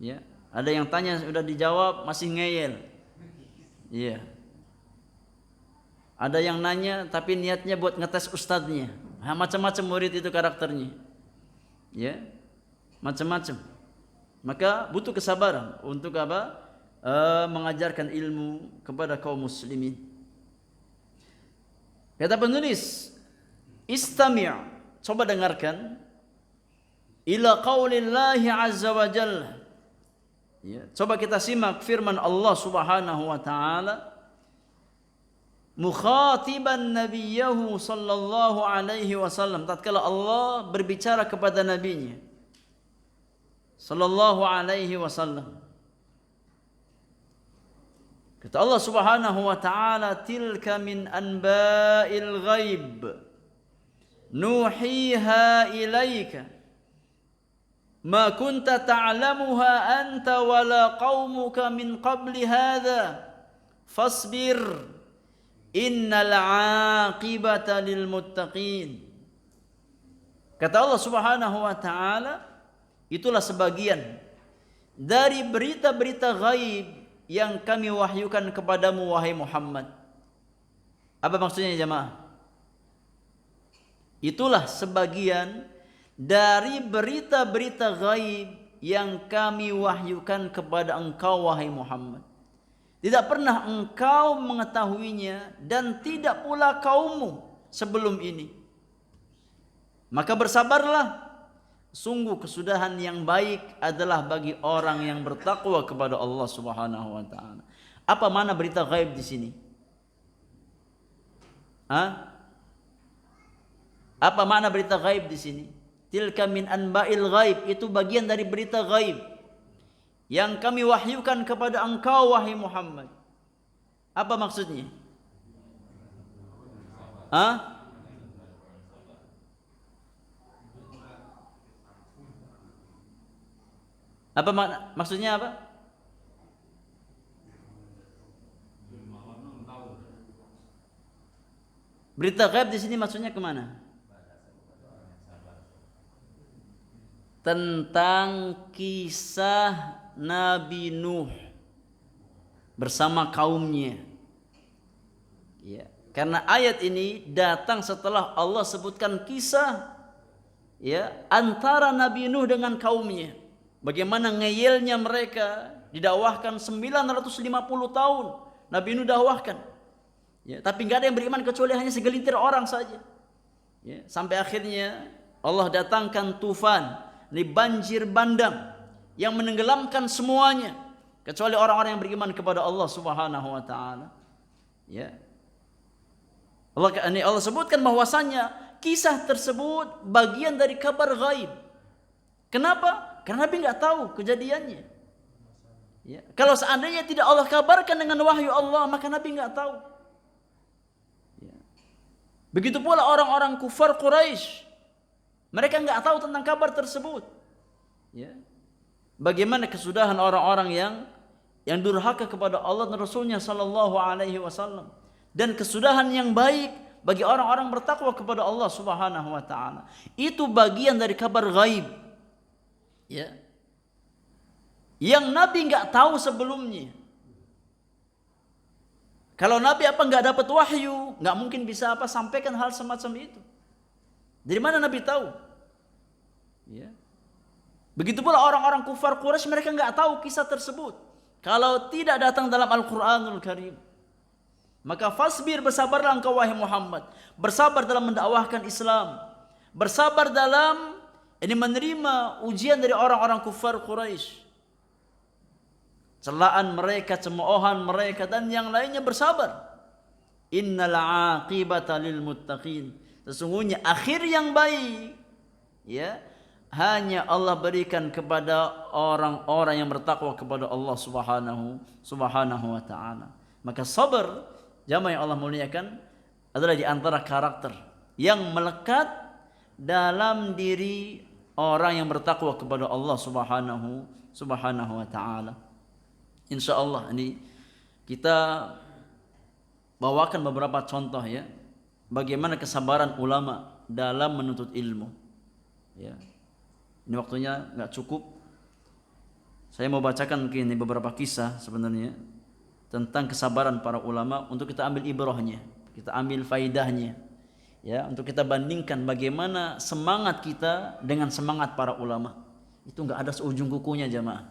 Ya. Ada yang tanya sudah dijawab masih ngeyel. Iya. Ada yang nanya tapi niatnya buat ngetes ustadznya. Nah, macam-macam murid itu karakternya. Ya, macam-macam. Maka butuh kesabaran untuk mengajarkan ilmu kepada kaum muslimin. Kata penulis, istami', coba dengarkan, ila qaulillahi azza wa jalla. Ya, coba kita simak firman Allah Subhanahu wa taala, mukhatiban nabiyahu sallallahu alaihi wasallam, tatkala Allah berbicara kepada nabinya sallallahu alaihi wasallam. Kata Allah Subhanahu wa taala, tilka min anba'il ghaib nuhiha ilaika ma kunta ta'lamuha anta wala qaumuka min qabli hadha fasbir innal 'aqibata lil muttaqin. Kata Allah Subhanahu wa taala, itulah sebagian dari berita-berita gaib yang kami wahyukan kepadamu wahai Muhammad. Apa maksudnya jemaah? Itulah sebagian dari berita-berita gaib yang kami wahyukan kepada engkau wahai Muhammad. Tidak pernah engkau mengetahuinya dan tidak pula kaummu sebelum ini. Maka bersabarlah, sungguh kesudahan yang baik adalah bagi orang yang bertakwa kepada Allah Subhanahu wa taala. Apa makna berita gaib di sini? Apa makna berita gaib di sini? Tilka min anba'il ghaib, itu bagian dari berita gaib yang kami wahyukan kepada engkau wahai Muhammad. Apa maksudnya? Apa maksudnya apa? Berita gaib di sini maksudnya kemana? Tentang kisah Nabi Nuh bersama kaumnya. Ya, karena ayat ini datang setelah Allah sebutkan kisah, ya, antara Nabi Nuh dengan kaumnya. Bagaimana ngeyelnya mereka, didakwahkan 950 tahun Nabi Nuh dakwahkan. Ya, tapi enggak ada yang beriman kecuali hanya segelintir orang saja. Ya, sampai akhirnya Allah datangkan tufan, ini banjir bandang yang menenggelamkan semuanya kecuali orang-orang yang beriman kepada Allah Subhanahu wa taala. Ya. Allah sebutkan bahwasanya kisah tersebut bagian dari kabar gaib. Kenapa? Karena Nabi nggak tahu kejadiannya. Ya. Kalau seandainya tidak Allah kabarkan dengan wahyu Allah, maka Nabi nggak tahu. Ya. Begitu pula orang-orang kufar Quraisy, mereka nggak tahu tentang kabar tersebut. Ya. Bagaimana kesudahan orang-orang yang durhaka kepada Allah dan Rasulnya sallallahu alaihi wasallam, dan kesudahan yang baik bagi orang-orang bertakwa kepada Allah Subhanahu wa taala. Itu bagian dari kabar gaib. Ya. Yang Nabi nggak tahu sebelumnya. Kalau Nabi nggak dapat wahyu, nggak mungkin bisa sampaikan hal semacam itu. Dari mana Nabi tahu? Ya. Begitu pula orang-orang kufar Quraisy, mereka nggak tahu kisah tersebut kalau tidak datang dalam Al-Qur'anul Karim. Maka fasbir, bersabarlah engkau wahai Muhammad, bersabar dalam mendakwahkan Islam, bersabar dalam ini menerima ujian dari orang-orang kufar Quraisy, celaan mereka, cemoohan mereka dan yang lainnya, bersabar. Innal aqibata lil muttaqin, sesungguhnya akhir yang baik ya hanya Allah berikan kepada orang-orang yang bertakwa kepada Allah Subhanahu wa taala. Maka sabar, jamaah yang Allah muliakan, adalah di antara karakter yang melekat dalam diri orang yang bertakwa kepada Allah Subhanahu wa taala. Insyaallah ini kita bawakan beberapa contoh ya, bagaimana kesabaran ulama dalam menuntut ilmu. Ya. Ini waktunya nggak cukup. Saya mau bacakan mungkin ini beberapa kisah sebenarnya tentang kesabaran para ulama untuk kita ambil ibrahnya, kita ambil faidahnya. Ya, untuk kita bandingkan bagaimana semangat kita dengan semangat para ulama. Itu nggak ada seujung kukunya jamaah.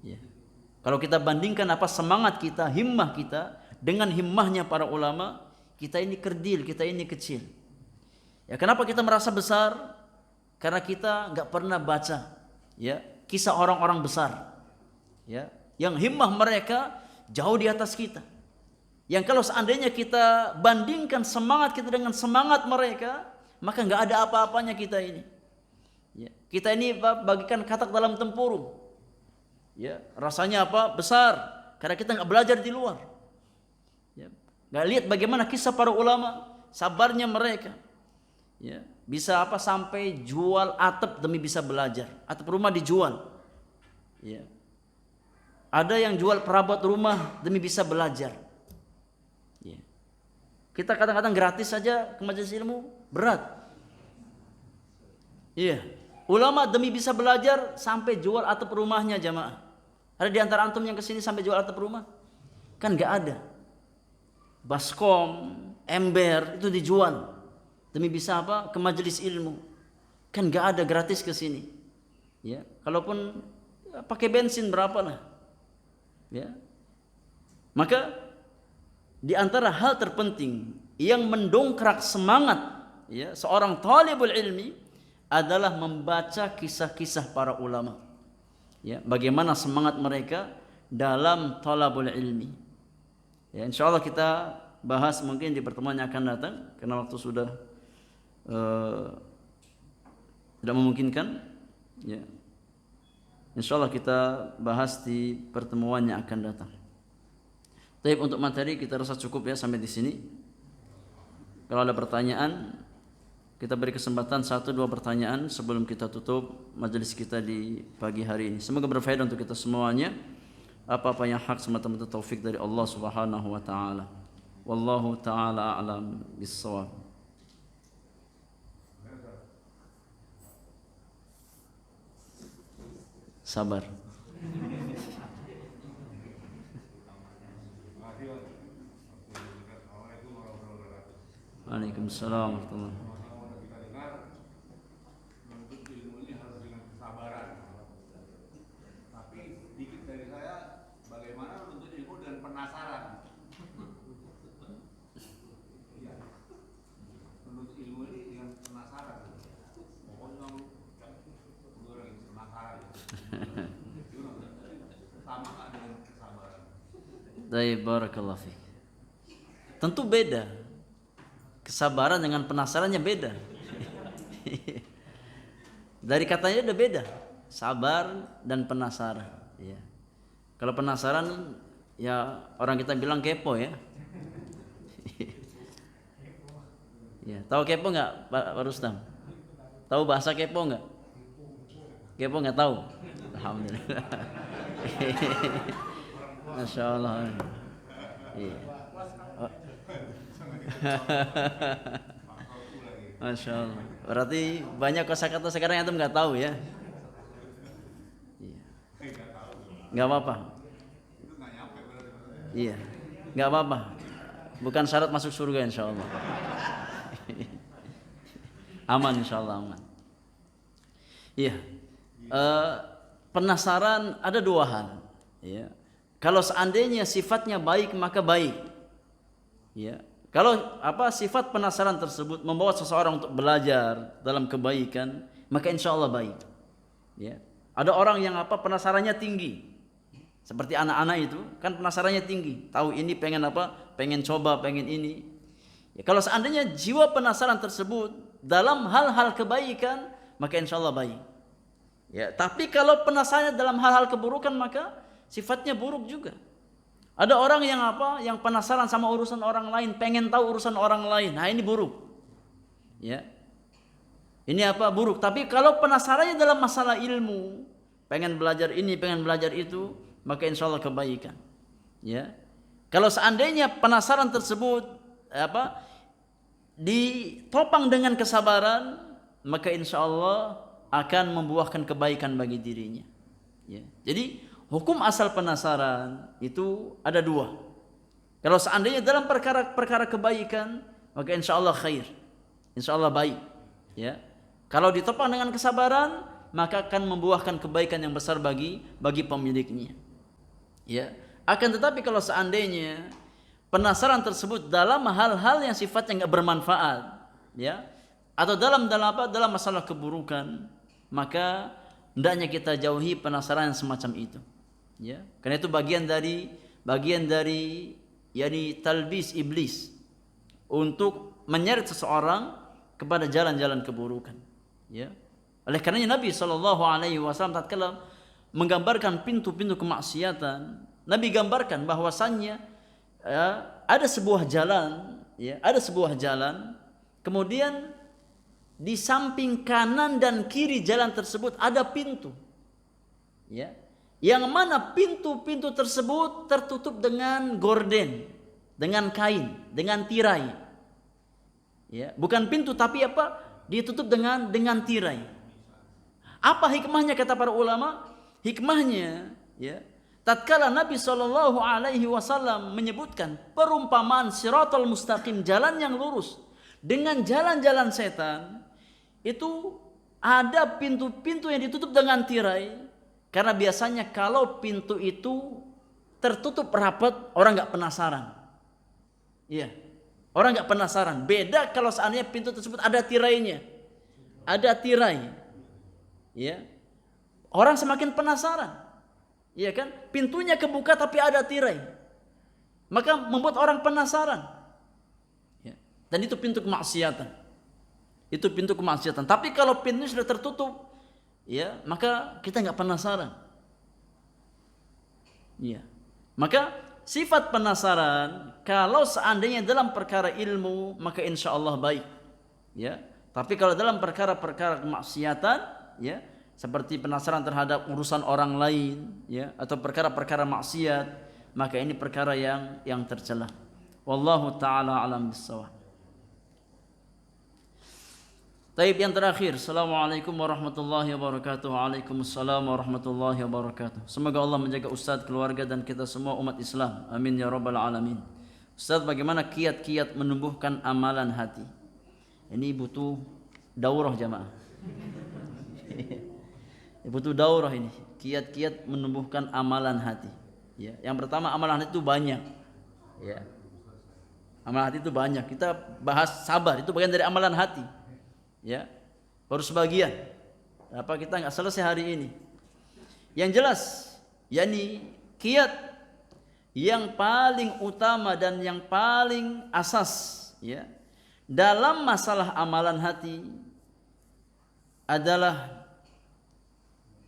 Ya. Kalau kita bandingkan apa semangat kita, himmah kita dengan himmahnya para ulama, kita ini kerdil, kita ini kecil. Ya, kenapa kita merasa besar? Karena kita nggak pernah baca ya kisah orang-orang besar ya yang himmah mereka jauh di atas kita, yang kalau seandainya kita bandingkan semangat kita dengan semangat mereka, maka nggak ada apa-apanya kita ini ya. Kita ini bagikan katak dalam tempurung ya, rasanya apa? Besar, karena kita nggak belajar di luar ya. Nggak lihat bagaimana kisah para ulama, sabarnya mereka ya, bisa apa sampai jual atap demi bisa belajar, atap rumah dijual ya. Ada yang jual perabot rumah demi bisa belajar ya. Kita kadang-kadang gratis saja ke majelis ilmu berat iya. Ulama demi bisa belajar sampai jual atap rumahnya jamaah. Ada di antara antum yang kesini sampai jual atap rumah? Kan nggak ada. Baskom, ember itu dijual demi bisa apa? Ke majelis ilmu. Kan nggak ada gratis ke sini. Ya, kalaupun ya, pakai bensin berapa lah. Ya. Maka di antara hal terpenting yang mendongkrak semangat ya seorang talibul ilmi adalah membaca kisah-kisah para ulama. Ya, bagaimana semangat mereka dalam talabul ilmi. Ya, insyaallah kita bahas mungkin di pertemuan yang akan datang karena waktu sudah tidak memungkinkan ya. Insyaallah kita bahas di pertemuan yang akan datang. Tapi untuk materi kita rasa cukup ya sampai di sini. Kalau ada pertanyaan, kita beri kesempatan 1-2 pertanyaan sebelum kita tutup majelis kita di pagi hari ini. Semoga berfaedah untuk kita semuanya. Apa-apa yang hak semata-mata taufik dari Allah Subhanahu wa taala. Wallahu taala a'lam bis-shawab. Sabar. Waalaikumsalam warahmatullahi wabarakatuh. Kita dengar menuntut ilmu ini harus dengan kesabaran. Tapi dikit dari saya, bagaimana menuntut ilmu dengan penasaran? Iya. Menuntut ilmu ini dengan penasaran. Pokoknya lu orang yang penasaran. Sama nggak dengan kesabaran? Baik, barakallahu fiik. Tentu beda. Kesabaran dengan penasarannya beda. Dari katanya udah beda. Sabar dan penasaran. Ya. Kalau penasaran, ya orang kita bilang kepo ya. Ya, tahu kepo nggak Pak Rustam? Tahu bahasa kepo nggak? Kepo nggak tahu? Alhamdulillah. Masya Allah. Iya. Oh. Masya Allah. Berarti banyak kosakata sekarang yang antum nggak tahu ya? Iya. Nggak apa-apa. Iya. Nggak apa-apa. Bukan syarat masuk surga insya Allah. Aman insya Allah aman. Iya. penasaran ada dua hal. Ya. Kalau seandainya sifatnya baik maka baik. Ya. Kalau sifat penasaran tersebut membawa seseorang untuk belajar dalam kebaikan, maka insya Allah baik. Ya. Ada orang yang penasarannya tinggi, seperti anak-anak itu kan penasarannya tinggi, tahu ini pengen pengen coba, pengen ini. Ya, kalau seandainya jiwa penasaran tersebut dalam hal-hal kebaikan, maka insya Allah baik. Ya, tapi kalau penasarannya dalam hal-hal keburukan, maka sifatnya buruk juga. Ada orang yang yang penasaran sama urusan orang lain, pengen tahu urusan orang lain. Nah, ini buruk. Ya. Ini buruk. Tapi kalau penasarannya dalam masalah ilmu, pengen belajar ini, pengen belajar itu, maka insya Allah kebaikan. Ya. Kalau seandainya penasaran tersebut ditopang dengan kesabaran, maka insya Allah akan membuahkan kebaikan bagi dirinya. Ya. Jadi hukum asal penasaran itu ada dua. Kalau seandainya dalam perkara kebaikan, maka insya Allah khair, insya Allah baik. Ya. Kalau ditopang dengan kesabaran, maka akan membuahkan kebaikan yang besar bagi pemiliknya. Ya. Akan tetapi kalau seandainya penasaran tersebut dalam hal-hal yang sifatnya nggak bermanfaat, ya, atau dalam masalah keburukan, maka hendaknya kita jauhi penasaran yang semacam itu. Ya, karena itu bagian dari yakni talbis iblis untuk menyeret seseorang kepada jalan-jalan keburukan. Ya. Oleh karenanya Nabi SAW tatkala menggambarkan pintu-pintu kemaksiatan, Nabi gambarkan bahwasannya ada sebuah jalan, ya, ada sebuah jalan, kemudian di samping kanan dan kiri jalan tersebut ada pintu. Ya. Yang mana pintu-pintu tersebut tertutup dengan gorden, dengan kain, dengan tirai. Ya, bukan pintu tapi ditutup dengan tirai. Apa hikmahnya kata para ulama? Hikmahnya, ya, tatkala Nabi SAW menyebutkan perumpamaan siratal mustaqim, jalan yang lurus, dengan jalan-jalan setan, itu ada pintu-pintu yang ditutup dengan tirai. Karena biasanya kalau pintu itu tertutup rapat, orang nggak penasaran. Iya, orang nggak penasaran. Beda kalau seandainya pintu tersebut ada tirainya, ada tirai. Ya, orang semakin penasaran. Iya kan? Pintunya kebuka tapi ada tirai, maka membuat orang penasaran. Ya. Dan itu pintu kemaksiatan. Itu pintu kemaksiatan. Tapi kalau pintunya sudah tertutup, ya, maka kita nggak penasaran. Ya. Maka sifat penasaran kalau seandainya dalam perkara ilmu, maka insya Allah baik. Ya. Tapi kalau dalam perkara-perkara kemaksiatan, ya, seperti penasaran terhadap urusan orang lain, ya, atau perkara-perkara maksiat, maka ini perkara yang tercela. Wallahu taala alam bissawab. Taib, yang terakhir, Assalamualaikum warahmatullahi wabarakatuh. Waalaikumsalam warahmatullahi wabarakatuh. Semoga Allah menjaga Ustadz, keluarga, dan kita semua umat Islam. Amin ya rabbal alamin. Ustadz, bagaimana kiat-kiat menumbuhkan amalan hati? Ini butuh daurah jamaah. Butuh daurah ini, kiat-kiat menumbuhkan amalan hati. Ya, yang pertama, amalan hati itu banyak. Ya. Amalan hati itu banyak. Kita bahas sabar, itu bagian dari amalan hati. Ya, baru sebagian. Kita nggak selesai hari ini. Yang jelas, yakni kiat yang paling utama dan yang paling asas, ya, dalam masalah amalan hati adalah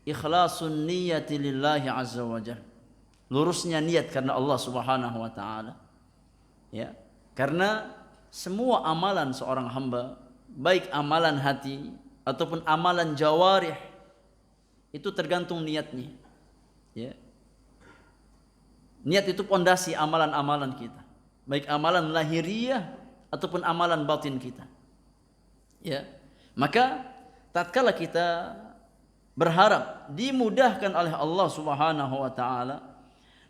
ikhlasun niyati lillahi azza wa jalla. Lurusnya niat karena Allah Subhanahu wa taala. Ya, karena semua amalan seorang hamba, baik amalan hati ataupun amalan jawarih, itu tergantung niatnya. Ya. Niat itu pondasi amalan-amalan kita, baik amalan lahiriah ataupun amalan batin kita. Ya. Maka tatkala kita berharap dimudahkan oleh Allah Subhanahu wa taala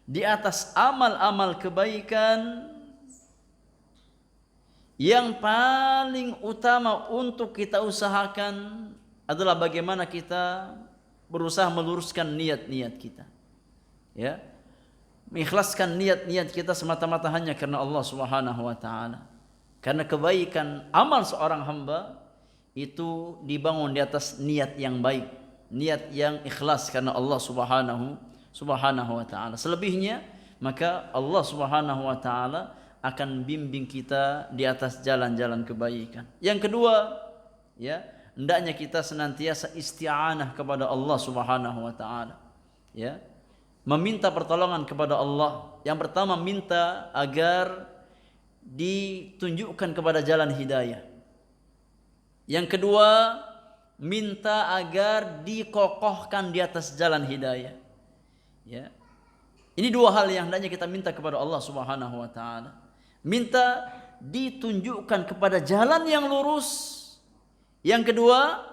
di atas amal-amal kebaikan, yang paling utama untuk kita usahakan adalah bagaimana kita berusaha meluruskan niat-niat kita. Ya. Mengikhlaskan niat-niat kita semata-mata hanya karena Allah Subhanahu wa taala. Karena kebaikan amal seorang hamba itu dibangun di atas niat yang baik, niat yang ikhlas karena Allah Subhanahu wa taala. Selebihnya maka Allah Subhanahu wa taala akan bimbing kita di atas jalan-jalan kebaikan. Yang kedua, ya, hendaknya kita senantiasa isti'anah kepada Allah Subhanahu wa taala. Ya. Meminta pertolongan kepada Allah. Yang pertama, minta agar ditunjukkan kepada jalan hidayah. Yang kedua, minta agar dikokohkan di atas jalan hidayah. Ya. Ini dua hal yang hendaknya kita minta kepada Allah Subhanahu wa taala. Minta ditunjukkan kepada jalan yang lurus. Yang kedua,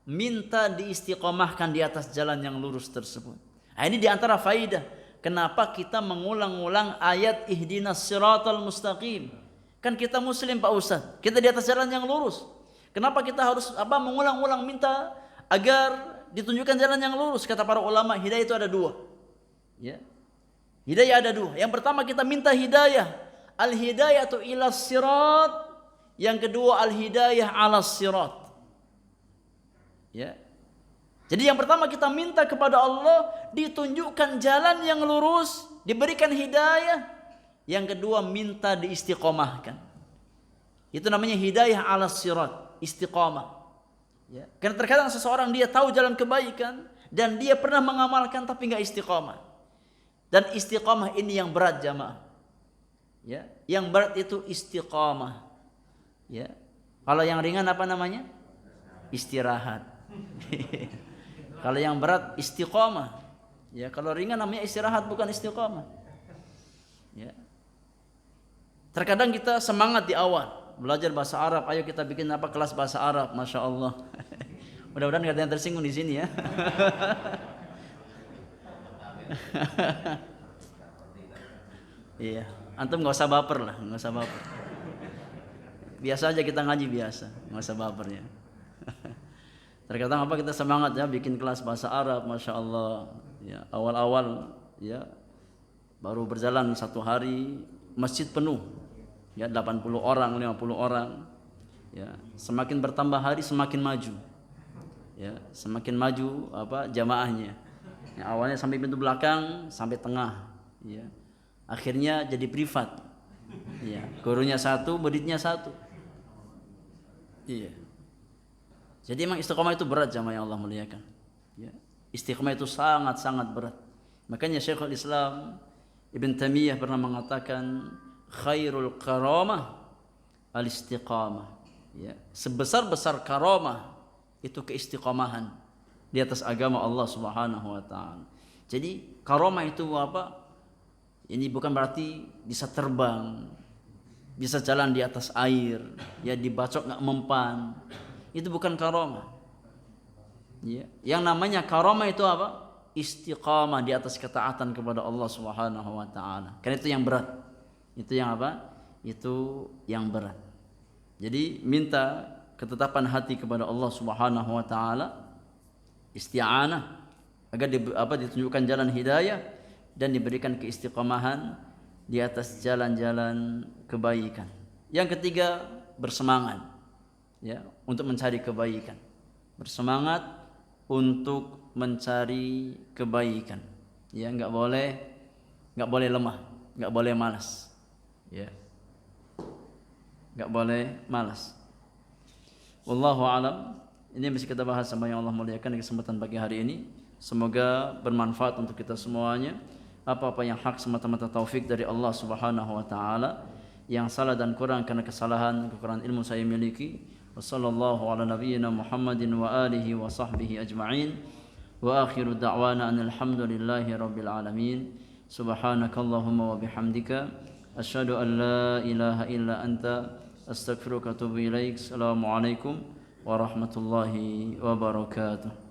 minta diistiqomahkan di atas jalan yang lurus tersebut. Nah, ini diantara faidah kenapa kita mengulang-ulang ayat ihdinas siratal mustaqim. Kan kita muslim Pak Ustadz, kita di atas jalan yang lurus. Kenapa kita harus mengulang-ulang minta agar ditunjukkan jalan yang lurus? Kata para ulama, hidayah itu ada dua. Ya. Hidayah ada dua. Yang pertama kita minta hidayah, al-hidayatu ilas sirat. Yang kedua al-hidayah alas sirat. Ya. Jadi yang pertama kita minta kepada Allah ditunjukkan jalan yang lurus, diberikan hidayah. Yang kedua minta diistiqomahkan. Itu namanya hidayah ala sirat, istiqomah. Ya. Karena terkadang seseorang dia tahu jalan kebaikan dan dia pernah mengamalkan tapi enggak istiqomah. Dan istiqomah ini yang berat jamaah. Ya, yang berat itu istiqomah. Ya. Kalau yang ringan apa namanya? Istirahat. Kalau yang berat istiqomah. Ya, kalau ringan namanya istirahat bukan istiqomah. Ya. Terkadang kita semangat di awal belajar bahasa Arab, ayo kita bikin kelas bahasa Arab, masya Allah. Mudah-mudahan nggak ada yang tersinggung di sini ya. Iya, antum nggak usah baper lah, nggak usah baper. Biasa aja kita ngaji biasa, nggak usah baper ya. Terkadang kita semangat ya bikin kelas bahasa Arab, masya Allah. Ya, awal-awal ya baru berjalan 1 hari masjid penuh, ya 80 orang, 50 orang. Ya, semakin bertambah hari semakin maju. Ya, semakin maju jamaahnya. Ya, awalnya sampai pintu belakang, sampai tengah. Ya, akhirnya jadi privat. Ya, gurunya 1, muridnya 1. Iya. Jadi memang istiqomah itu berat jamaah yang Allah muliakan. Ya. Istiqomah itu sangat-sangat berat. Makanya Syekhul Islam Ibn Taimiyah pernah mengatakan khairul karamah al-istiqamah. Ya. Sebesar-besar karamah itu keistiqomahan di atas agama Allah Subhanahu wa taala. Jadi karamah itu apa? Ini bukan berarti bisa terbang, bisa jalan di atas air, ya dibacok enggak mempan. Itu bukan karamah. Ya. Yang namanya karamah itu apa? Istiqamah di atas ketaatan kepada Allah Subhanahu wa taala. Karena itu yang berat. Itu yang apa? Itu yang berat. Jadi minta ketetapan hati kepada Allah Subhanahu wa taala, isti'anah agar ditunjukkan jalan hidayah dan diberikan keistiqomahan di atas jalan-jalan kebaikan. Yang ketiga, bersemangat. Ya, untuk mencari kebaikan. Bersemangat untuk mencari kebaikan. Ya, enggak boleh lemah, enggak boleh malas. Ya. Enggak boleh malas. Wallahu alam. Ini yang bisa kita bahas sama yang Allah muliakan di kesempatan pagi hari ini. Semoga bermanfaat untuk kita semuanya. Apa-apa yang hak semata-mata taufik dari Allah Subhanahu wa taala. Yang salah dan kurang karena kesalahan, kekurangan ilmu saya miliki. Wassallallahu ala nabiyyina Muhammadin wa alihi wa sahbihi ajma'in. Wa akhiru da'wana alhamdulillahi rabbil alamin. Subhanakallahumma wa bihamdika asyhadu an la ilaha illa anta astaghfiruka wa atubu ilaik. Assalamualaikum warahmatullahi wabarakatuh.